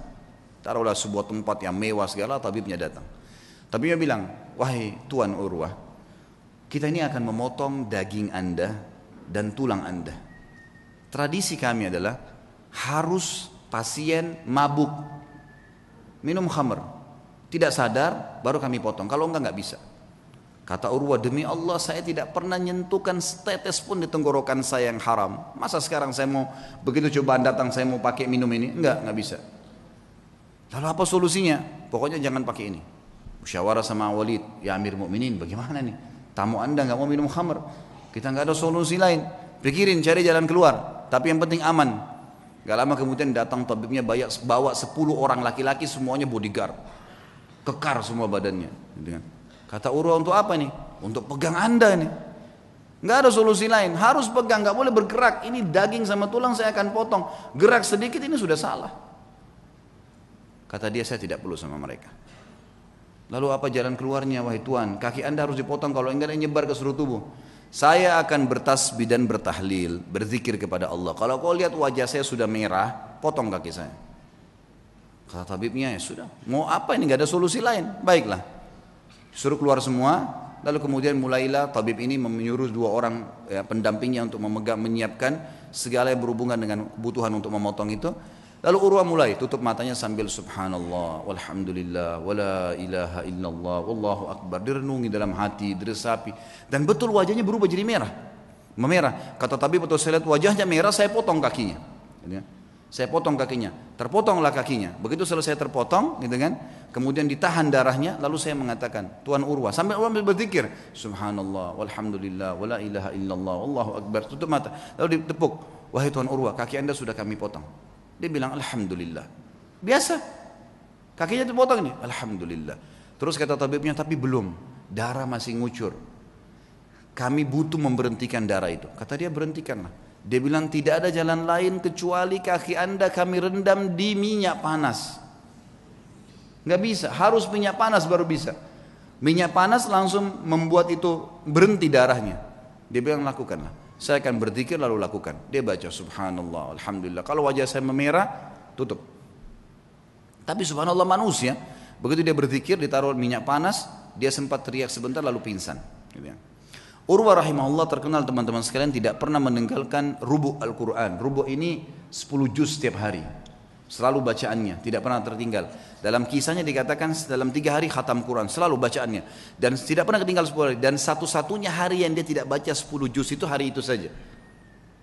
Taruhlah sebuah tempat yang mewah segala, tabibnya datang. Tapi dia bilang, wahai Tuan Urwah, kita ini akan memotong daging Anda dan tulang Anda. Tradisi kami adalah harus pasien mabuk, minum khamr, tidak sadar, baru kami potong. Kalau enggak bisa. Kata Urwah, demi Allah saya tidak pernah nyentuhkan setetes pun di tenggorokan saya yang haram. Masa sekarang saya mau, begitu cobaan datang saya mau pakai minum ini? Enggak bisa. Lalu apa solusinya? Pokoknya jangan pakai ini. Musyawarah sama Walid, ya Amir Mu'minin bagaimana nih, tamu anda nggak mau minum khamr, kita nggak ada solusi lain, pikirin cari jalan keluar, tapi yang penting aman. Gak lama kemudian datang tabibnya bawa 10 orang laki-laki semuanya bodyguard, kekar semua badannya. Kata Urwah, untuk apa nih? Untuk pegang anda nih, nggak ada solusi lain, harus pegang, nggak boleh bergerak, ini daging sama tulang saya akan potong, gerak sedikit ini sudah salah. Kata dia, saya tidak perlu sama mereka. Lalu apa jalan keluarnya wahai Tuan? Kaki anda harus dipotong, kalau enggak nyebar ke seluruh tubuh. Saya akan bertasbih dan bertahlil, berzikir kepada Allah. Kalau kau lihat wajah saya sudah merah, potong kaki saya. Kata tabibnya, ya sudah, mau apa ini, enggak ada solusi lain. Baiklah, suruh keluar semua. Lalu kemudian mulailah tabib ini menyuruh 2 orang ya, pendampingnya untuk menyiapkan segala yang berhubungan dengan kebutuhan untuk memotong itu. Lalu Urwah mulai tutup matanya sambil subhanallah, walhamdulillah, wala ilaha illallah, wallahu akbar. Direnungi dalam hati, diresapi. Dan betul wajahnya berubah jadi merah. Memerah. Kata tabib, betul saya lihat wajahnya merah, saya potong kakinya. Saya potong kakinya. Terpotonglah kakinya. Begitu selesai terpotong, gitu kan. Kemudian ditahan darahnya, lalu saya mengatakan, Tuan Urwah, sambil Urwah berzikir, subhanallah, walhamdulillah, wala ilaha illallah, wallahu akbar. Tutup mata. Lalu ditepuk, wahai Tuan Urwah, kaki anda sudah kami potong. Dia bilang alhamdulillah. Biasa. Kakinya dipotong nih, alhamdulillah. Terus kata tabibnya, tapi belum, darah masih ngucur. Kami butuh memberhentikan darah itu. Kata dia, berhentikanlah. Dia bilang tidak ada jalan lain kecuali kaki anda kami rendam di minyak panas. Nggak bisa, harus minyak panas baru bisa. Minyak panas langsung membuat itu berhenti darahnya. Dia bilang lakukanlah. Saya akan berzikir lalu lakukan. Dia baca subhanallah, alhamdulillah. Kalau wajah saya memerah, tutup. Tapi subhanallah manusia, begitu dia berzikir ditaruh minyak panas, dia sempat teriak sebentar lalu pingsan. Urwah rahimahullah terkenal teman-teman sekalian tidak pernah meninggalkan rubu' Al-Quran. Rubu' ini 10 juz setiap hari. Selalu bacaannya, tidak pernah tertinggal. Dalam kisahnya dikatakan dalam 3 hari khatam Quran, selalu bacaannya. Dan tidak pernah ketinggal 10 hari. Dan satu-satunya hari yang dia tidak baca 10 juz itu hari itu saja.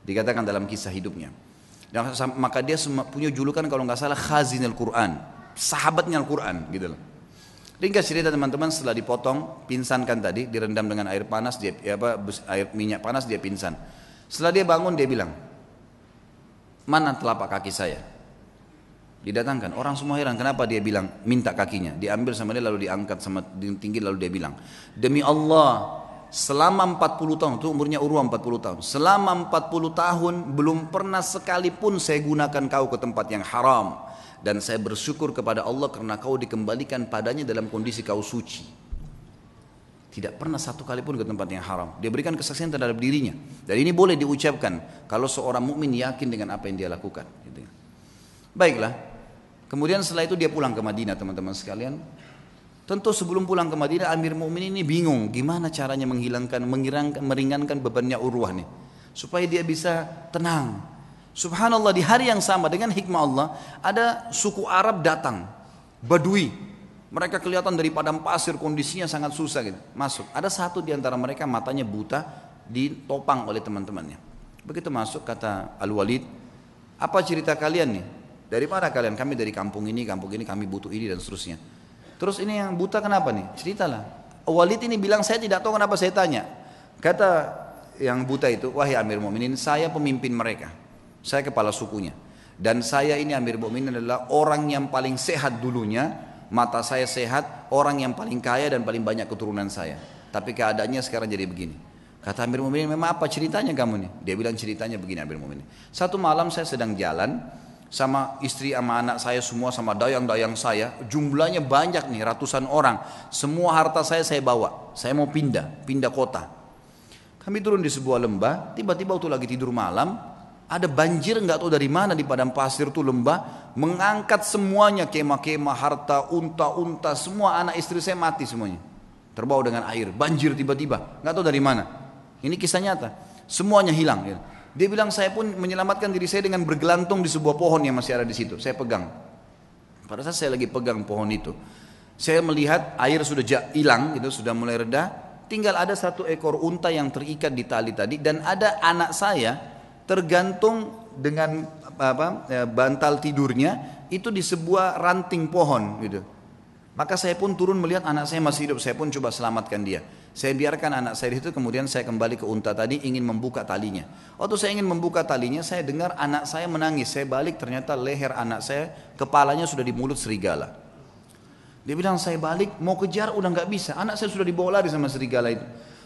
Dikatakan dalam kisah hidupnya. Dan maka dia punya julukan kalau nggak salah khazin Al-Quran. Sahabatnya Al-Quran gitu loh. Ringkas cerita teman-teman, setelah dipotong, pingsankan tadi, direndam dengan air panas, air minyak panas dia pingsan. Setelah dia bangun dia bilang, mana telapak kaki saya? Didatangkan, orang semua heran kenapa dia bilang minta kakinya. Diambil sama dia lalu diangkat sama tinggi lalu dia bilang, demi Allah selama 40 tahun, itu umurnya Urwah 40 tahun, selama 40 tahun belum pernah sekalipun saya gunakan kau ke tempat yang haram. Dan saya bersyukur kepada Allah karena kau dikembalikan padanya dalam kondisi kau suci. Tidak pernah satu kali pun ke tempat yang haram. Dia berikan kesaksian terhadap dirinya. Dan ini boleh diucapkan kalau seorang mukmin yakin dengan apa yang dia lakukan. Baiklah. Kemudian setelah itu dia pulang ke Madinah teman-teman sekalian. Tentu sebelum pulang ke Madinah Amir Mukminin ini bingung gimana caranya meringankan bebannya Urwah nih. Supaya dia bisa tenang. Subhanallah di hari yang sama dengan hikmah Allah ada suku Arab datang, Badui. Mereka kelihatan dari padang pasir kondisinya sangat susah gitu. Masuk. Ada satu di antara mereka matanya buta ditopang oleh teman-temannya. Begitu masuk kata Al-Walid, apa cerita kalian nih? Dari mana kalian? Kami dari kampung ini kami butuh ini dan seterusnya. Terus ini yang buta kenapa nih? Ceritalah. Walid ini bilang saya tidak tahu kenapa saya tanya. Kata yang buta itu, wahai Amir Mukminin, saya pemimpin mereka. Saya kepala sukunya. Dan saya ini Amir Mukminin adalah orang yang paling sehat dulunya. Mata saya sehat, orang yang paling kaya dan paling banyak keturunan saya. Tapi keadaannya sekarang jadi begini. Kata Amir Mukminin, memang apa ceritanya kamu nih? Dia bilang ceritanya begini Amir Mukminin. Satu malam saya sedang jalan sama istri sama anak saya semua sama dayang-dayang saya. Jumlahnya banyak nih, ratusan orang. Semua harta saya bawa. Saya mau pindah kota. Kami turun di sebuah lembah, tiba-tiba waktu lagi tidur malam, ada banjir nggak tahu dari mana di padang pasir tuh lembah mengangkat semuanya kemah-kemah harta unta-unta semua anak istri saya mati semuanya terbawa dengan air banjir tiba-tiba nggak tahu dari mana ini kisah nyata semuanya hilang ya. Dia bilang saya pun menyelamatkan diri saya dengan bergelantung di sebuah pohon yang masih ada di situ saya pegang pada saat saya lagi pegang pohon itu saya melihat air sudah hilang gitu sudah mulai reda tinggal ada satu ekor unta yang terikat di tali tadi dan ada anak saya tergantung dengan bantal tidurnya itu di sebuah ranting pohon gitu. Maka saya pun turun melihat anak saya masih hidup, saya pun coba selamatkan dia. Saya biarkan anak saya itu kemudian saya kembali ke unta tadi ingin membuka talinya. Waktu saya ingin membuka talinya saya dengar anak saya menangis. Saya balik ternyata leher anak saya kepalanya sudah di mulut serigala. Dia bilang saya balik mau kejar udah nggak bisa. Anak saya sudah dibawa lari sama serigala itu.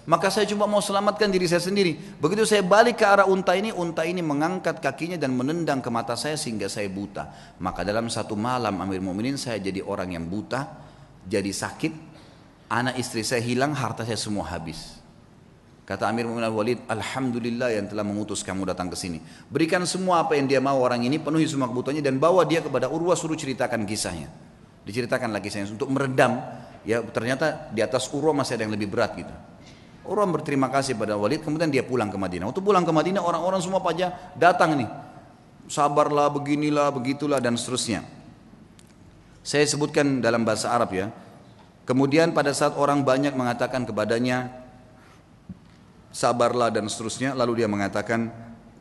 Maka saya cuma mau selamatkan diri saya sendiri. Begitu saya balik ke arah unta ini mengangkat kakinya dan menendang ke mata saya sehingga saya buta. Maka dalam satu malam Amir Mukminin saya jadi orang yang buta, jadi sakit, anak istri saya hilang, harta saya semua habis. Kata Amir Mukminin Al-Walid, alhamdulillah yang telah mengutus kamu datang ke sini. Berikan semua apa yang dia mau orang ini, penuhi semua kebutuhannya dan bawa dia kepada Urwah suruh ceritakan kisahnya. Diceritakan lagi kisahnya untuk meredam. Ya ternyata di atas Urwah masih ada yang lebih berat gitu. Urwah berterima kasih pada Walid, kemudian dia pulang ke Madinah. Waktu pulang ke Madinah, orang-orang semua pada datang nih. Sabarlah, beginilah, begitulah, dan seterusnya. Saya sebutkan dalam bahasa Arab ya. Kemudian pada saat orang banyak mengatakan kepadanya, sabarlah dan seterusnya, lalu dia mengatakan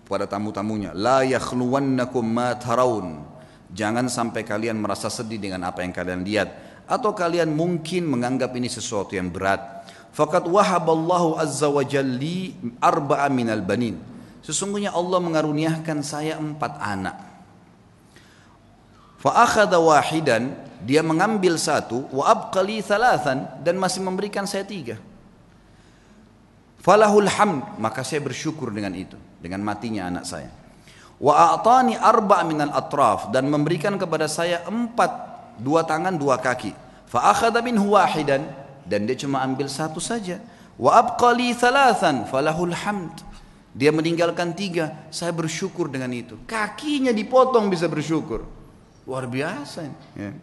pada tamu-tamunya, la yakhluwannakum ma tarawun. Jangan sampai kalian merasa sedih dengan apa yang kalian lihat. Atau kalian mungkin menganggap ini sesuatu yang berat. Faqad wahaballahu azza wa jalli arba'a minal banin. Sesungguhnya Allah mengaruniakan saya 4 anak. Fa akhadha wahidan, dia mengambil 1, wa abqali 3 dan masih memberikan saya 3. Falahul hamd, maka saya bersyukur dengan itu. dengan matinya anak saya. Wa a'tani arba' minal atraf, dan memberikan kepada saya 4, 2 tangan 2 kaki. Fa akhadha minhu wahidan, dan dia cuma ambil 1 saja. Wa abqali 3 falahul hamd, dia meninggalkan 3, saya bersyukur dengan itu. Kakinya dipotong bisa bersyukur, luar biasa ya.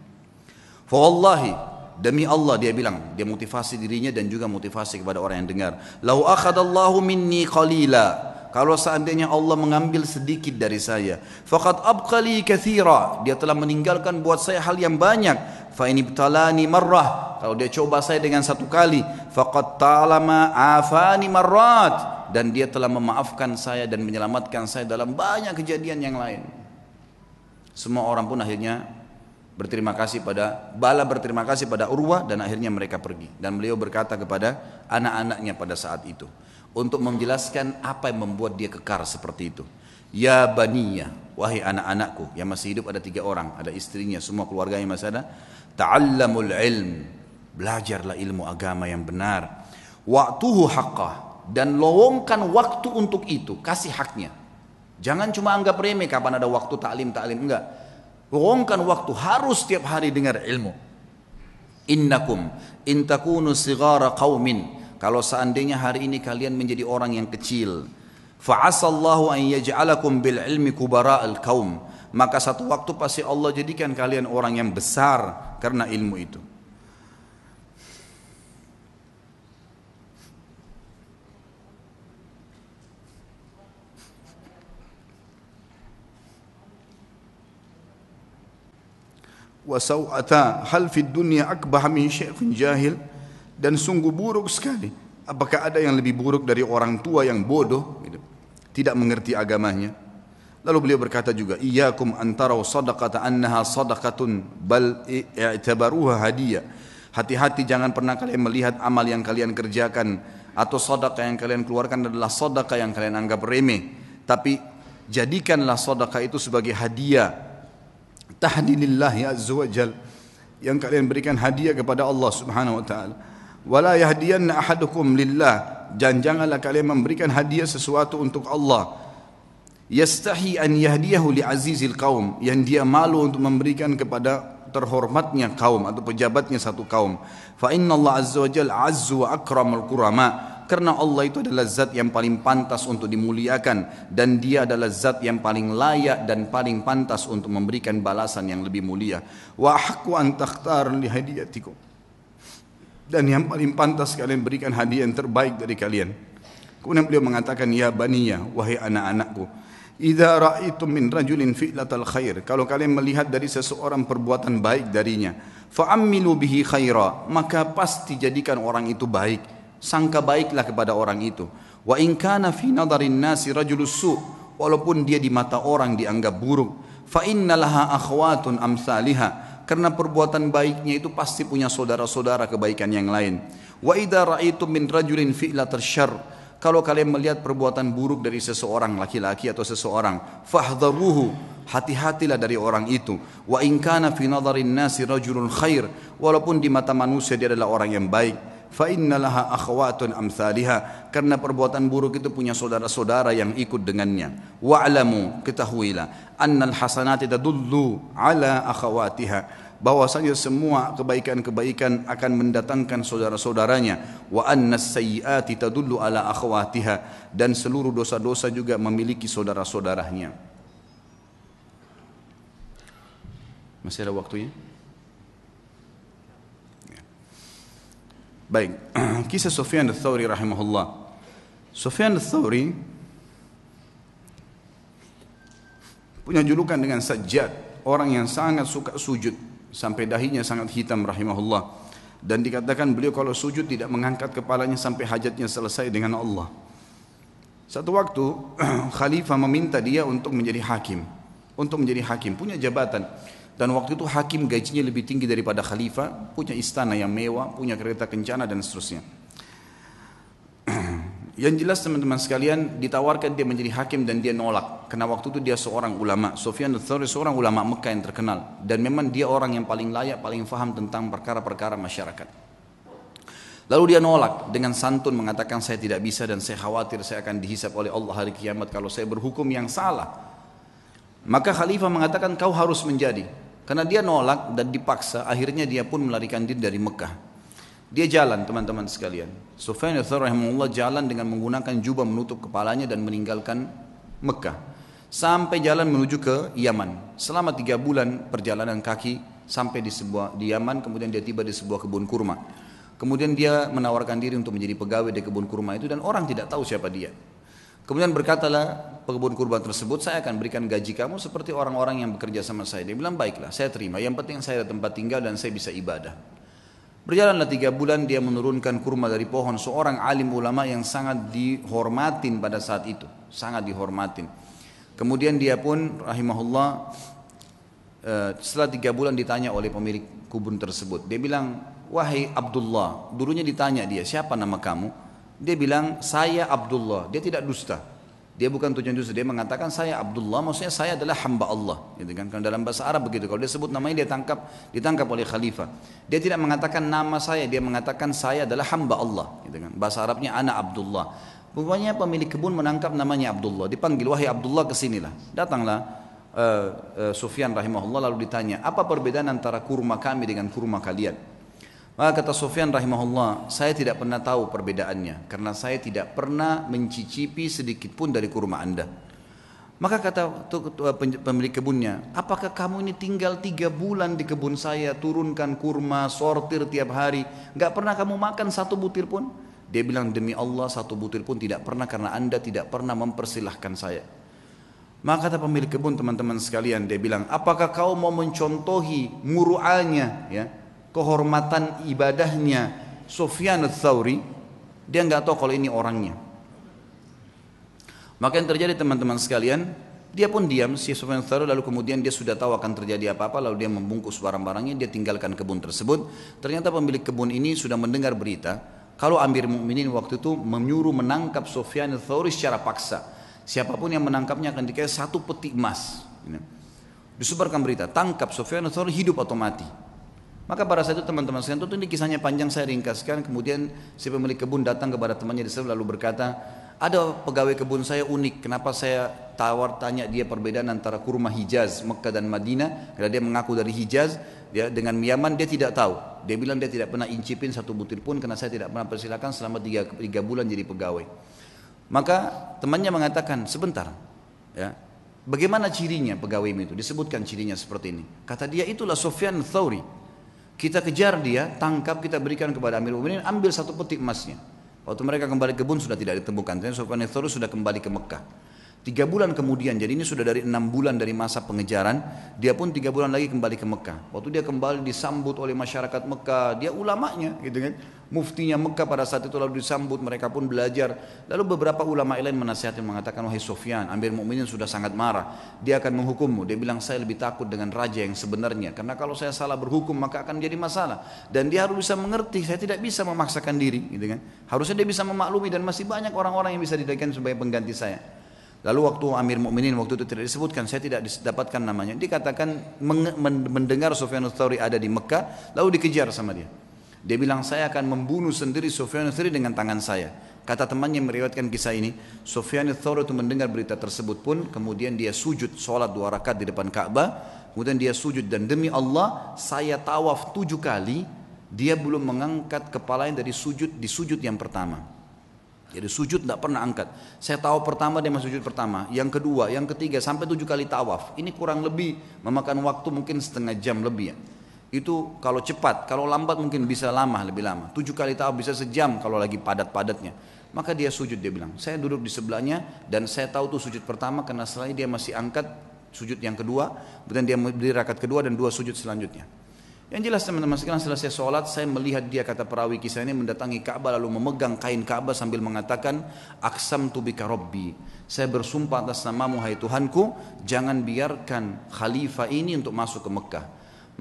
Fa wallahi, demi Allah, dia bilang, dia motivasi dirinya dan juga motivasi kepada orang yang dengar. Lau akhadallahu minni qalila, kalau seandainya Allah mengambil sedikit dari saya, faqad abqali katsira, dia telah meninggalkan buat saya hal yang banyak. Fa in ibtalani marrah, kalau dia coba saya dengan 1 kali, faqad talama afani marrat, dan dia telah memaafkan saya dan menyelamatkan saya dalam banyak kejadian yang lain. Semua orang pun akhirnya berterima kasih pada Urwah, dan akhirnya mereka pergi. Dan beliau berkata kepada anak-anaknya pada saat itu untuk menjelaskan apa yang membuat dia kekar seperti itu. Ya baniya, wahai anak-anakku, yang masih hidup ada 3 orang, ada istrinya, semua keluarganya masih ada. Ta'allamul ilm, belajarlah ilmu agama yang benar. Wa'tuhu haqqah, dan lowongkan waktu untuk itu, kasih haknya. Jangan cuma anggap remeh kapan ada waktu ta'lim, enggak. Lowongkan waktu, harus setiap hari dengar ilmu. Innakum in takunu sighara qaumin, kalau seandainya hari ini kalian menjadi orang yang kecil, fa'asallahu an yaj'alakum bil ilmi kubara'al qaum, maka satu waktu pasti Allah jadikan kalian orang yang besar karena ilmu itu. Wa saw'ata hal fid dunya akbah min syaikhin jahil, dan sungguh buruk sekali, apakah ada yang lebih buruk dari orang tua yang bodoh gitu, tidak mengerti agamanya. Lalu beliau berkata juga, iyyakum antaraw sadaqata annaha sadaqatun bal i'tabaruha hadiyah, hati-hati jangan pernah kalian melihat amal yang kalian kerjakan atau sedekah yang kalian keluarkan adalah sedekah yang kalian anggap remeh, tapi jadikanlah sedekah itu sebagai hadiah, tahdilillahi azza wajal, yang kalian berikan hadiah kepada Allah subhanahu wa ta'ala. Wala yahdiyanna ahadukum lillah, dan janganlah kalian memberikan hadiah sesuatu untuk Allah. Yastahi an yahdiyahu li azizil qaum, yang dia malu untuk memberikan kepada terhormatnya kaum atau pejabatnya satu kaum. Fa inna Allah azza wa jalla azzu wa akramul kurama, karena Allah itu adalah zat yang paling pantas untuk dimuliakan, dan dia adalah zat yang paling layak dan paling pantas untuk memberikan balasan yang lebih mulia. Wa haqqu an takhtar li hadiyatikum, dan yang paling pantas kalian berikan hadiah yang terbaik dari kalian. Kemudian beliau mengatakan, ya baniya, wahai anak-anakku, idza ra'aitum min rajulin fi'latal khair, kalau kalian melihat dari seseorang perbuatan baik darinya, fa'ammilu bihi khaira, maka pasti jadikan orang itu baik, sangka baiklah kepada orang itu. Wa in kana fi nadarin nasi rajulus su', walaupun dia di mata orang dianggap buruk, fa innalaha akhwatun amsalihah, karena perbuatan baiknya itu pasti punya saudara-saudara kebaikan yang lain. Wa idza ra'aitum min rajulin fi'latal syarr, kalau kalian melihat perbuatan buruk dari seseorang, laki-laki atau seseorang, fahdharuhu, hati-hatilah dari orang itu. Wa in kana fi nadharin nasi rajulun khair, walaupun di mata manusia dia adalah orang yang baik. Fa innalaha akhwatun amsalihah, karena perbuatan buruk itu punya saudara-saudara yang ikut dengannya. Wa'lamu, ketahuilah, annal hasanati tadullu ala akhawatiha, bahwasanya semua kebaikan-kebaikan akan mendatangkan saudara-saudaranya. Wa annas sayyiati tadullu ala akhawatiha, dan seluruh dosa-dosa juga memiliki saudara-saudaranya. Masih ada waktunya? Baik, kisah Sufyan ats-Tsauri rahimahullah. Sufyan ats-Tsauri punya julukan dengan Sajjad, orang yang sangat suka sujud sampai dahinya sangat hitam rahimahullah. Dan dikatakan beliau kalau sujud tidak mengangkat kepalanya sampai hajatnya selesai dengan Allah. Satu waktu khalifah meminta dia untuk menjadi hakim, punya jabatan. Dan waktu itu hakim gajinya lebih tinggi daripada khalifah, punya istana yang mewah, punya kereta kencana dan seterusnya. Yang jelas teman-teman sekalian, ditawarkan dia menjadi hakim dan dia nolak, karena waktu itu dia seorang ulama. Sufyan ats-Tsauri seorang ulama Mekah yang terkenal, dan memang dia orang yang paling layak, paling faham tentang perkara-perkara masyarakat. Lalu dia nolak dengan santun mengatakan saya tidak bisa dan saya khawatir saya akan dihisab oleh Allah hari kiamat kalau saya berhukum yang salah. Maka khalifah mengatakan kau harus menjadi. Karena dia nolak dan dipaksa, akhirnya dia pun melarikan diri dari Mekah. Dia jalan teman-teman sekalian. Sufyan ats-Tsauri rahimahullah jalan dengan menggunakan jubah menutup kepalanya dan meninggalkan Mekah. Sampai jalan menuju ke Yaman. Selama 3 bulan perjalanan kaki sampai di Yaman, kemudian dia tiba di sebuah kebun kurma. Kemudian dia menawarkan diri untuk menjadi pegawai di kebun kurma itu dan orang tidak tahu siapa dia. Kemudian berkatalah pekebun kurma tersebut, saya akan berikan gaji kamu seperti orang-orang yang bekerja sama saya. Dia bilang baiklah, saya terima. Yang penting saya ada tempat tinggal dan saya bisa ibadah. Berjalanlah 3 bulan dia menurunkan kurma dari pohon. Seorang alim ulama yang sangat dihormatin pada saat itu, sangat dihormatin. Kemudian dia pun rahimahullah setelah 3 bulan ditanya oleh pemilik kebun tersebut. Dia bilang, wahai Abdullah, dulunya ditanya dia, siapa nama kamu? Dia bilang, saya Abdullah. Dia tidak dusta. Dia bukan tujuan dusta. Dia mengatakan saya Abdullah, maksudnya saya adalah hamba Allah. Gitu kan? Karena dalam bahasa Arab begitu. Kalau dia sebut namanya dia ditangkap oleh khalifah. Dia tidak mengatakan nama saya, dia mengatakan saya adalah hamba Allah. Gitu kan? Bahasa Arabnya ana Abdullah. Pokoknya pemilik kebun menangkap namanya Abdullah. Dipanggil, wahai Abdullah kesinilah. Datanglah Sufyan rahimahullah lalu ditanya, apa perbedaan antara kurma kami dengan kurma kalian? Maka kata Sufyan rahimahullah, saya tidak pernah tahu perbedaannya karena saya tidak pernah mencicipi sedikit pun dari kurma anda. Maka kata pemilik kebunnya, apakah kamu ini tinggal 3 bulan di kebun saya, turunkan kurma, sortir tiap hari, gak pernah kamu makan 1 butir pun? Dia bilang, demi Allah 1 butir pun tidak pernah karena anda tidak pernah mempersilahkan saya. Maka kata pemilik kebun, teman-teman sekalian, dia bilang, apakah kau mau mencontohi muru'anya, ya, kehormatan ibadahnya Sufyan ats-Tsauri? Dia nggak tahu kalau ini orangnya. Maka yang terjadi teman-teman sekalian, dia pun diam si Sufyan ats-Tsauri, lalu kemudian dia sudah tahu akan terjadi apa-apa, lalu dia membungkus barang-barangnya, dia tinggalkan kebun tersebut. Ternyata pemilik kebun ini sudah mendengar berita kalau Amir Mukminin waktu itu menyuruh menangkap Sufyan ats-Tsauri secara paksa. Siapapun yang menangkapnya akan dikasih 1 peti emas. Disebarkan berita, tangkap Sufyan ats-Tsauri hidup atau mati. Maka pada saat itu teman-teman sekalian, tentu ini kisahnya panjang, saya ringkaskan. Kemudian si pemilik kebun datang kepada temannya di sana lalu berkata, ada pegawai kebun saya unik, kenapa saya tanya dia perbedaan antara kurma Hijaz, Mekah dan Madinah, karena dia mengaku dari Hijaz, dia dengan Yaman dia tidak tahu. Dia bilang dia tidak pernah incipin 1 butir pun karena saya tidak pernah persilakan selama 3 bulan jadi pegawai. Maka temannya mengatakan, sebentar, ya, bagaimana cirinya pegawai itu? Disebutkan cirinya seperti ini. Kata dia, itulah Sufyan ats-Tsauri. Kita kejar dia, tangkap, kita berikan kepada Amirul Mukminin, ambil 1 peti emasnya. Waktu mereka kembali ke kebun sudah tidak ditemukan. Jadi Sufyan ats-Tsauri sudah kembali ke Mekah. 3 bulan kemudian, jadi ini sudah dari 6 bulan dari masa pengejaran, dia pun 3 bulan lagi kembali ke Mekah. Waktu dia kembali disambut oleh masyarakat Mekah, dia ulamanya gitu kan. Muftinya Mekah pada saat itu lalu disambut, mereka pun belajar. Lalu beberapa ulama lain menasihati mengatakan, wahai Sufyan, Amir Mukminin sudah sangat marah, dia akan menghukummu. Dia bilang, saya lebih takut dengan raja yang sebenarnya, karena kalau saya salah berhukum maka akan jadi masalah. Dan dia harus bisa mengerti, saya tidak bisa memaksakan diri, gitu kan. Harusnya dia bisa memaklumi dan masih banyak orang-orang yang bisa dijadikan sebagai pengganti saya. Lalu waktu Amir Mukminin waktu itu tidak disebutkan, saya tidak dapatkan namanya. Dikatakan mendengar Sufyan ats-Tsauri ada di Mekah, lalu dikejar sama dia. Dia bilang, saya akan membunuh sendiri Sufyan ats-Tsauri dengan tangan saya. Kata temannya yang meriwayatkan kisah ini, Sufyan ats-Tsauri itu mendengar berita tersebut pun, kemudian dia sujud sholat 2 rakaat di depan Ka'bah. Kemudian dia sujud, dan demi Allah saya tawaf 7 kali, dia belum mengangkat kepalanya dari sujud di sujud yang pertama. Jadi sujud tidak pernah angkat. Saya tahu pertama dia masuk sujud pertama, yang kedua, yang ketiga, sampai 7 kali tawaf. Ini kurang lebih memakan waktu mungkin setengah jam lebih ya. Itu kalau cepat, kalau lambat mungkin bisa lama, lebih lama. 7 kali tawaf bisa sejam kalau lagi padat-padatnya. Maka dia sujud, dia bilang, saya duduk di sebelahnya dan saya tahu tuh sujud pertama karena setelahnya dia masih angkat sujud yang kedua, kemudian dia berdiri rakaat kedua dan 2 sujud selanjutnya. Yang jelas teman-teman sekalian, selesai sholat saya melihat dia, kata perawi kisah ini, mendatangi Ka'bah lalu memegang kain Ka'bah sambil mengatakan, aqsamtu bika rabbi, saya bersumpah atas namamu hai Tuhanku, jangan biarkan khalifah ini untuk masuk ke Mekah.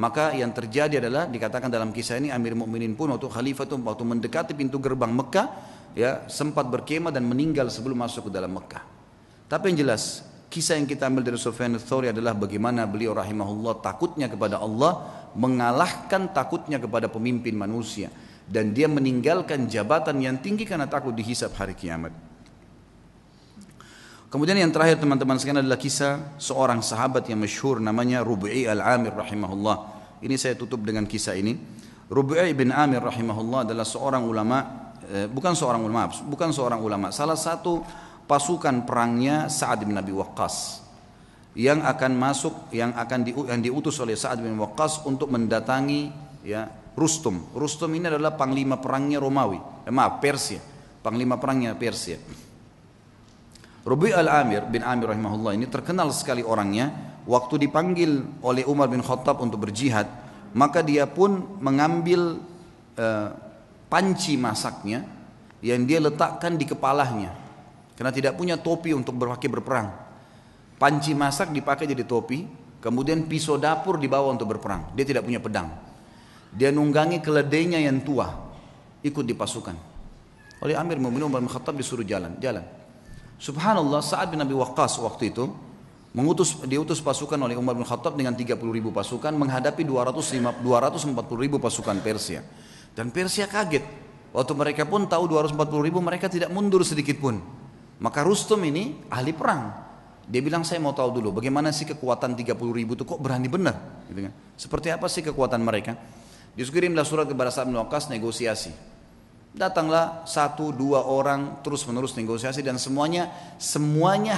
Maka yang terjadi adalah dikatakan dalam kisah ini, Amir Mukminin pun waktu khalifah itu waktu mendekati pintu gerbang Mekah, ya, sempat berkemah dan meninggal sebelum masuk ke dalam Mekah. Tapi yang jelas kisah yang kita ambil dari Sufyan ats-Tsauri adalah bagaimana beliau rahimahullah takutnya kepada Allah mengalahkan takutnya kepada pemimpin manusia. dan dia meninggalkan jabatan yang tinggi karena takut dihisab hari kiamat. Kemudian yang terakhir teman-teman sekalian adalah kisah seorang sahabat yang masyhur namanya Rub'i al-Amir rahimahullah. Ini saya tutup dengan kisah ini. Rub'i bin Amir rahimahullah adalah seorang ulama, bukan seorang ulama, salah satu pasukan perangnya Sa'ad bin Abi Waqqas yang akan masuk, yang diutus oleh Sa'ad bin Waqqas untuk mendatangi ya Rustum. Rustum ini adalah panglima perangnya Romawi, Persia, panglima perangnya Persia. Rubi' al-Amir bin Amir rahimahullah ini terkenal sekali orangnya. Waktu dipanggil oleh Umar bin Khattab untuk berjihad, maka dia pun mengambil panci masaknya yang dia letakkan di kepalanya karena tidak punya topi untuk berperang. Panci masak dipakai jadi topi, kemudian pisau dapur dibawa untuk berperang. Dia tidak punya pedang. Dia nunggangi keledainya yang tua, ikut di pasukan. Oleh Amir Mu'minin Umar bin Khattab disuruh jalan. Subhanallah, Sa'ad bin Abi Waqqas waktu itu diutus pasukan oleh Umar bin Khattab dengan 30.000 pasukan menghadapi 240.000 pasukan Persia. Dan Persia kaget. Waktu mereka pun tahu 240.000, mereka tidak mundur sedikit pun. Maka Rustum ini ahli perang. Dia bilang, saya mau tahu dulu bagaimana sih kekuatan 30.000 itu kok berani benar, gitu kan? Seperti apa sih kekuatan mereka? Dikirimlah surat kepada Sa'ad bin Waqqas negosiasi. Datanglah 1-2 orang terus menerus negosiasi dan semuanya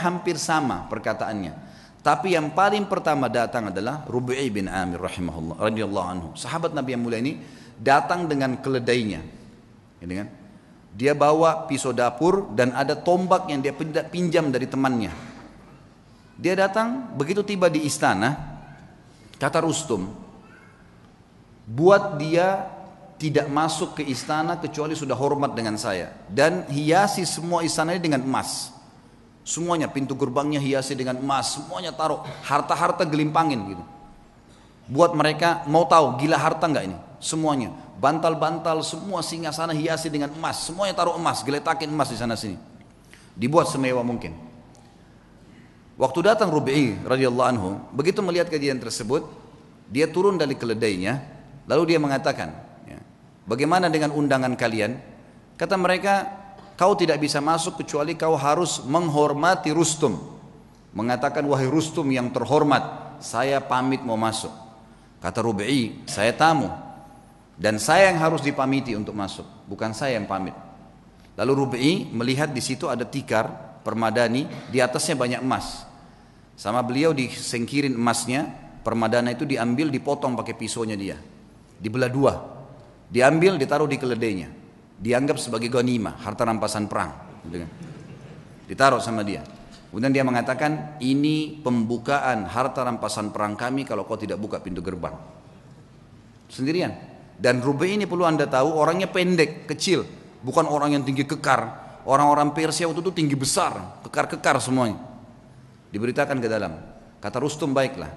hampir sama perkataannya. Tapi yang paling pertama datang adalah Rub'i bin Amir rahimahullah radhiyallahu anhu. Sahabat Nabi yang mulia ini datang dengan keledainya. Gitu kan? Dia bawa pisau dapur dan ada tombak yang dia pinjam dari temannya. Dia datang, begitu tiba di istana, kata Rustum, buat dia tidak masuk ke istana kecuali sudah hormat dengan saya, dan hiasi semua istana ini dengan emas. Semuanya, pintu gerbangnya hiasi dengan emas, semuanya taruh harta-harta gelimpangin gitu. Buat mereka mau tahu gila harta enggak ini? Semuanya, bantal-bantal semua singgasana hiasi dengan emas, semuanya taruh emas, geletakin emas di sana sini. Dibuat semewah mungkin. Waktu datang Rub'i radhiyallahu anhu, begitu melihat kejadian tersebut, dia turun dari keledainya, lalu dia mengatakan, bagaimana dengan undangan kalian? Kata mereka, kau tidak bisa masuk kecuali kau harus menghormati Rustum. Mengatakan, wahai Rustum yang terhormat, saya pamit mau masuk. Kata Rub'i, saya tamu dan saya yang harus dipamiti untuk masuk, bukan saya yang pamit. Lalu Rub'i melihat di situ ada tikar permadani, di atasnya banyak emas. Sama beliau disengkirin emasnya, permadana itu diambil, dipotong pakai pisaunya dia, dibelah dua. Diambil, ditaruh di keledainya, dianggap sebagai ghanimah, harta rampasan perang, ditaruh sama dia. Kemudian dia mengatakan, ini pembukaan harta rampasan perang kami kalau kau tidak buka pintu gerbang. Sendirian. Dan Rub'i ini perlu anda tahu, orangnya pendek, kecil, bukan orang yang tinggi kekar. Orang-orang Persia waktu itu tinggi besar, kekar-kekar semuanya. Diberitakan ke dalam. Kata Rustum, baiklah,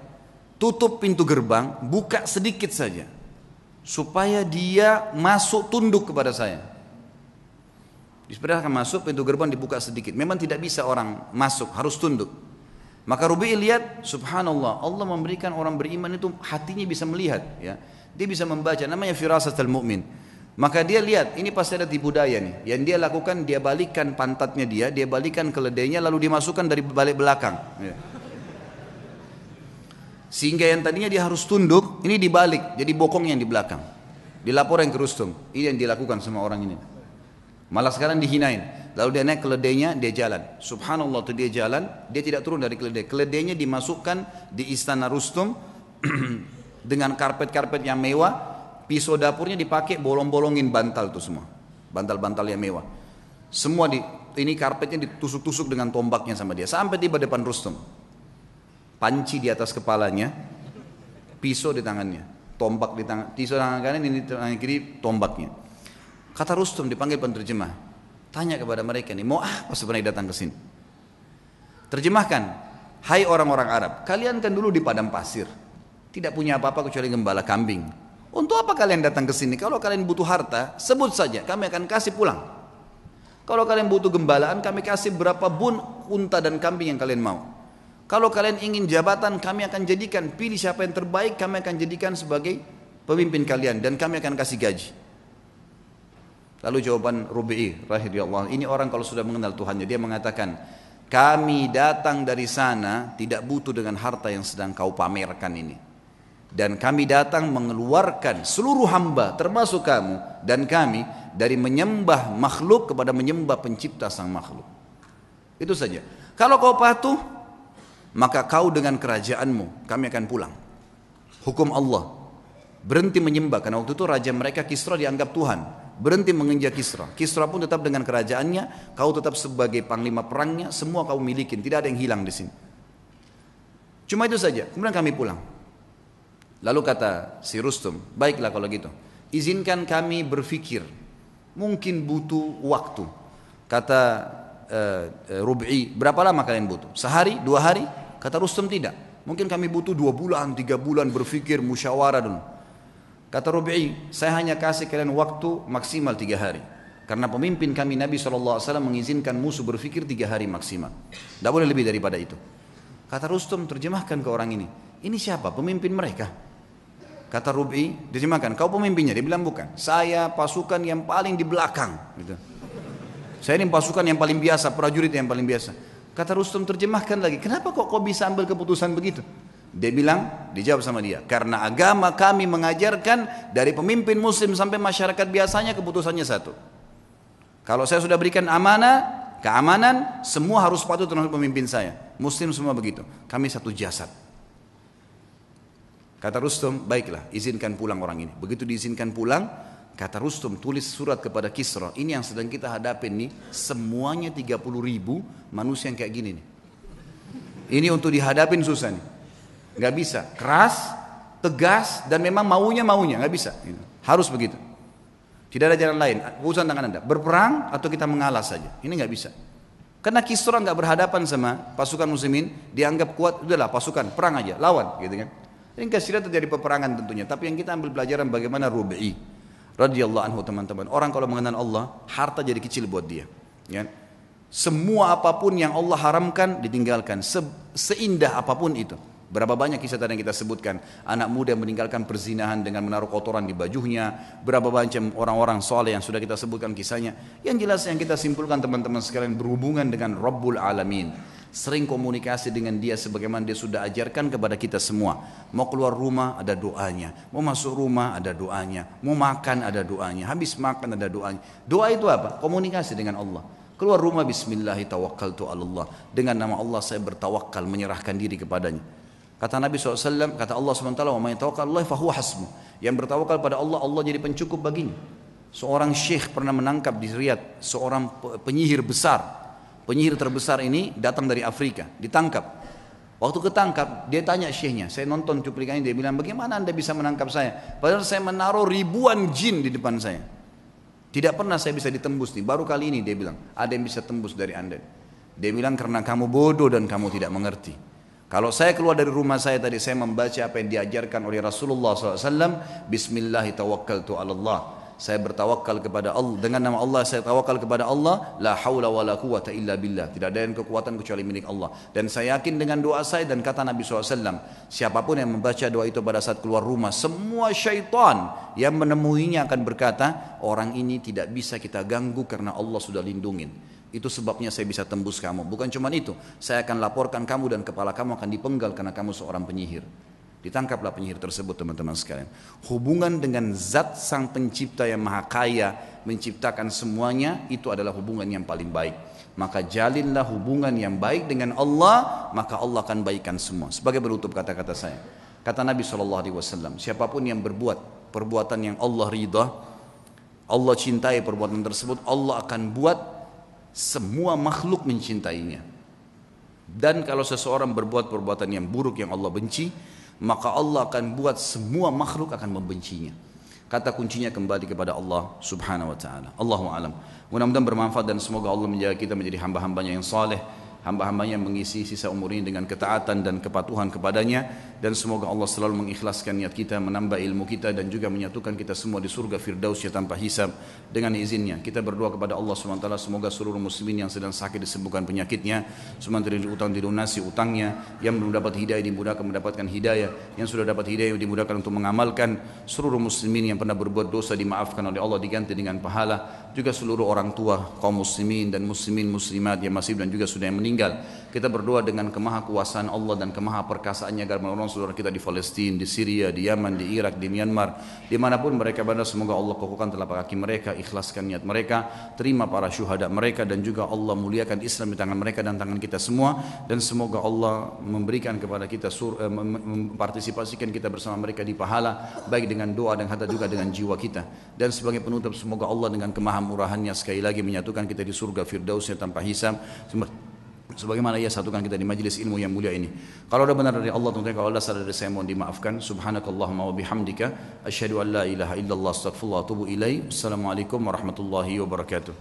tutup pintu gerbang, buka sedikit saja, supaya dia masuk tunduk kepada saya. Diperintahkan masuk, pintu gerbang dibuka sedikit. Memang tidak bisa orang masuk, harus tunduk. Maka Rub'i lihat, subhanallah, Allah memberikan orang beriman itu hatinya bisa melihat, ya. Dia bisa membaca, namanya firasatul mu'min. Maka dia lihat, ini pasti ada tipu daya nih. Yang dia lakukan, dia balikkan pantatnya dia balikkan keledainya, lalu dimasukkan dari balik belakang, ya. Sehingga yang tadinya dia harus tunduk, ini dibalik, jadi bokong yang di belakang. Dilaporkan ke Rustum, ini yang dilakukan sama orang ini. Malah sekarang dihinain. Lalu dia naik keledainya, dia jalan. Subhanallah, tuh dia jalan, dia tidak turun dari keledai. Keledainya dimasukkan di istana Rustum dengan karpet-karpet yang mewah. Pisau dapurnya dipakai, bolong-bolongin bantal tuh semua. Bantal-bantal yang mewah. Semua ini karpetnya ditusuk-tusuk dengan tombaknya sama dia. Sampai tiba depan Rustum. Panci di atas kepalanya, pisau di tangannya, tombak di tangan, pisau tangan kanan, ini tangan kiri, tombaknya. Kata Rustum, dipanggil penterjemah, tanya kepada mereka nih, mau apa sebenarnya datang ke sini? Terjemahkan, hai orang-orang Arab, kalian kan dulu di padang pasir, tidak punya apa-apa kecuali gembala kambing. Untuk apa kalian datang ke sini? Kalau kalian butuh harta, sebut saja, kami akan kasih pulang. Kalau kalian butuh gembalaan, kami kasih berapa bun unta dan kambing yang kalian mau. Kalau kalian ingin jabatan, kami akan jadikan, pilih siapa yang terbaik, kami akan jadikan sebagai pemimpin kalian dan kami akan kasih gaji. Lalu jawaban Rubi'i radhiyallahu anhu, ini orang kalau sudah mengenal Tuhannya, dia mengatakan, kami datang dari sana tidak butuh dengan harta yang sedang kau pamerkan ini. Dan kami datang mengeluarkan seluruh hamba termasuk kamu dan kami dari menyembah makhluk kepada menyembah pencipta sang makhluk. Itu saja. Kalau kau patuh, maka kau dengan kerajaanmu, kami akan pulang. Hukum Allah. Berhenti menyembah, karena waktu itu raja mereka Kisra dianggap Tuhan. Berhenti menginjak Kisra. Kisra pun tetap dengan kerajaannya, kau tetap sebagai panglima perangnya, semua kau milikin, tidak ada yang hilang di sini. Cuma itu saja. Kemudian kami pulang. Lalu kata si Rustum, baiklah kalau gitu, izinkan kami berfikir, mungkin butuh waktu. Kata Rubi'i, berapa lama kalian butuh? Sehari, 2 hari? Kata Rustum, tidak. Mungkin kami butuh 2 bulan, 3 bulan berfikir, musyawarah dulu. Kata Rubi'i, saya hanya kasih kalian waktu maksimal 3 hari. Karena pemimpin kami Nabi SAW mengizinkan musuh berfikir 3 hari maksimal. Tidak boleh lebih daripada itu. Kata Rustum, terjemahkan ke orang ini. Ini siapa? Pemimpin mereka. Kata Rubi'i, terjemahkan, kau pemimpinnya? Dia bilang bukan. Saya pasukan yang paling di belakang. Gitu. Saya ini pasukan yang paling biasa, prajurit yang paling biasa. Kata Rustum, terjemahkan lagi. Kenapa kok kau bisa ambil keputusan begitu? Dia bilang, dijawab sama dia, karena agama kami mengajarkan dari pemimpin muslim sampai masyarakat biasanya keputusannya satu. Kalau saya sudah berikan amanah, keamanan, semua harus patuh terhadap pemimpin saya. Muslim semua begitu. Kami satu jasad. Kata Rustum, baiklah, izinkan pulang orang ini. Begitu diizinkan pulang, kata Rustum, tulis surat kepada Kisra. Ini yang sedang kita hadapin nih, semuanya 30.000 manusia yang kayak gini nih. Ini untuk dihadapin susah nih. Gak bisa, keras, tegas, dan memang maunya, gak bisa. Harus begitu. Tidak ada jalan lain, urusan tangan Anda. Berperang atau kita mengalah saja, ini gak bisa. Karena Kisra gak berhadapan sama pasukan muslimin, dianggap kuat, udahlah pasukan, perang aja, lawan gitu kan. Ini tidak terjadi peperangan tentunya, tapi yang kita ambil pelajaran bagaimana Rubi'i radhiyallahu anhu teman-teman. Orang kalau mengenal Allah, harta jadi kecil buat dia. Ya. Semua apapun yang Allah haramkan ditinggalkan, seindah apapun itu. Berapa banyak kisah tadi yang kita sebutkan, anak muda yang meninggalkan perzinahan dengan menaruh kotoran di bajunya, berapa macam orang-orang soleh yang sudah kita sebutkan kisahnya. Yang jelas yang kita simpulkan teman-teman sekalian, berhubungan dengan Rabbul Alamin, sering komunikasi dengan dia sebagaimana dia sudah ajarkan kepada kita semua. Mau keluar rumah ada doanya, mau masuk rumah ada doanya, mau makan ada doanya, habis makan ada doanya. Doa itu apa? Komunikasi dengan Allah. Keluar rumah, bismillahirrahmanirrahim, dengan nama Allah saya bertawakal, menyerahkan diri kepadanya. Kata Nabi SAW, kata Allah SWT, wa may tawakkal fahuwa hasbuh. Yang bertawakal pada Allah, Allah jadi pencukup baginya. Seorang syekh pernah menangkap di Riyadh seorang penyihir besar. Penyihir terbesar ini datang dari Afrika, ditangkap. Waktu ketangkap, dia tanya syekhnya, saya nonton cuplikannya, dia bilang, bagaimana anda bisa menangkap saya? Padahal saya menaruh ribuan jin di depan saya. Tidak pernah saya bisa ditembus nih, baru kali ini dia bilang, ada yang bisa tembus dari anda. Dia bilang, karena kamu bodoh dan kamu tidak mengerti. Kalau saya keluar dari rumah saya tadi, saya membaca apa yang diajarkan oleh Rasulullah SAW, Bismillahirrahmanirrahim. Saya bertawakal kepada Allah, dengan nama Allah saya tawakal kepada Allah, la haula wa la quwata illa billah. Tidak ada yang kekuatan kecuali milik Allah. Dan saya yakin dengan doa saya, dan kata Nabi SAW, siapapun yang membaca doa itu pada saat keluar rumah, semua syaitan yang menemuinya akan berkata, orang ini tidak bisa kita ganggu karena Allah sudah lindungin. Itu sebabnya saya bisa tembus kamu. Bukan cuma itu, saya akan laporkan kamu dan kepala kamu akan dipenggal karena kamu seorang penyihir. Ditangkaplah penyihir tersebut teman-teman sekalian. Hubungan dengan zat sang pencipta yang maha kaya, menciptakan semuanya, itu adalah hubungan yang paling baik. Maka jalinlah hubungan yang baik dengan Allah, maka Allah akan baikkan semua. Sebagai penutup kata-kata saya, kata Nabi SAW, siapapun yang berbuat perbuatan yang Allah ridha, Allah cintai perbuatan tersebut, Allah akan buat semua makhluk mencintainya. Dan kalau seseorang berbuat perbuatan yang buruk yang Allah benci, maka Allah akan buat semua makhluk akan membencinya. Kata kuncinya kembali kepada Allah Subhanahu wa taala. Allahu a'lam. Mudah-mudahan bermanfaat dan semoga Allah menjaga kita menjadi hamba-hambanya yang saleh, hamba-hambanya mengisi sisa umur ini dengan ketaatan dan kepatuhan kepadanya, dan semoga Allah selalu mengikhlaskan niat kita, menambah ilmu kita, dan juga menyatukan kita semua di surga Firdausnya tanpa hisab dengan izinnya. Kita berdoa kepada Allah SWT semoga seluruh muslimin yang sedang sakit disembuhkan penyakitnya, semua yang utang dilunasi utangnya, yang belum dapat hidayah dimudahkan mendapatkan hidayah, yang sudah dapat hidayah dimudahkan untuk mengamalkan, seluruh muslimin yang pernah berbuat dosa dimaafkan oleh Allah diganti dengan pahala, juga seluruh orang tua kaum muslimin dan muslimin muslimat yang masih dan juga sudah yang meninggal. Kita berdoa dengan kemahakuasaan Allah dan kemahaperkasaannya agar menolong saudara kita di Palestina, di Syria, di Yaman, di Irak, di Myanmar, dimanapun mereka berada, semoga Allah kokohkan telapak kaki mereka, ikhlaskan niat mereka, terima para syuhada mereka, dan juga Allah muliakan Islam di tangan mereka dan tangan kita semua, dan semoga Allah memberikan kepada kita mempartisipasikan kita bersama mereka di pahala, baik dengan doa dan hatta juga dengan jiwa kita. Dan sebagai penutup, semoga Allah dengan kemahamurahannya sekali lagi menyatukan kita di surga Firdausnya tanpa hisab, sebagaimana ia satukan kita di majlis ilmu yang mulia ini. Kalau ada benar dari Allah, tentunya kalau ada salah dari saya mohon dimaafkan. Subhanakallahumma wa bihamdika asyhadu an la ilaha illallah astaghfirullah wa atubu ilaih. Assalamualaikum warahmatullahi wabarakatuh.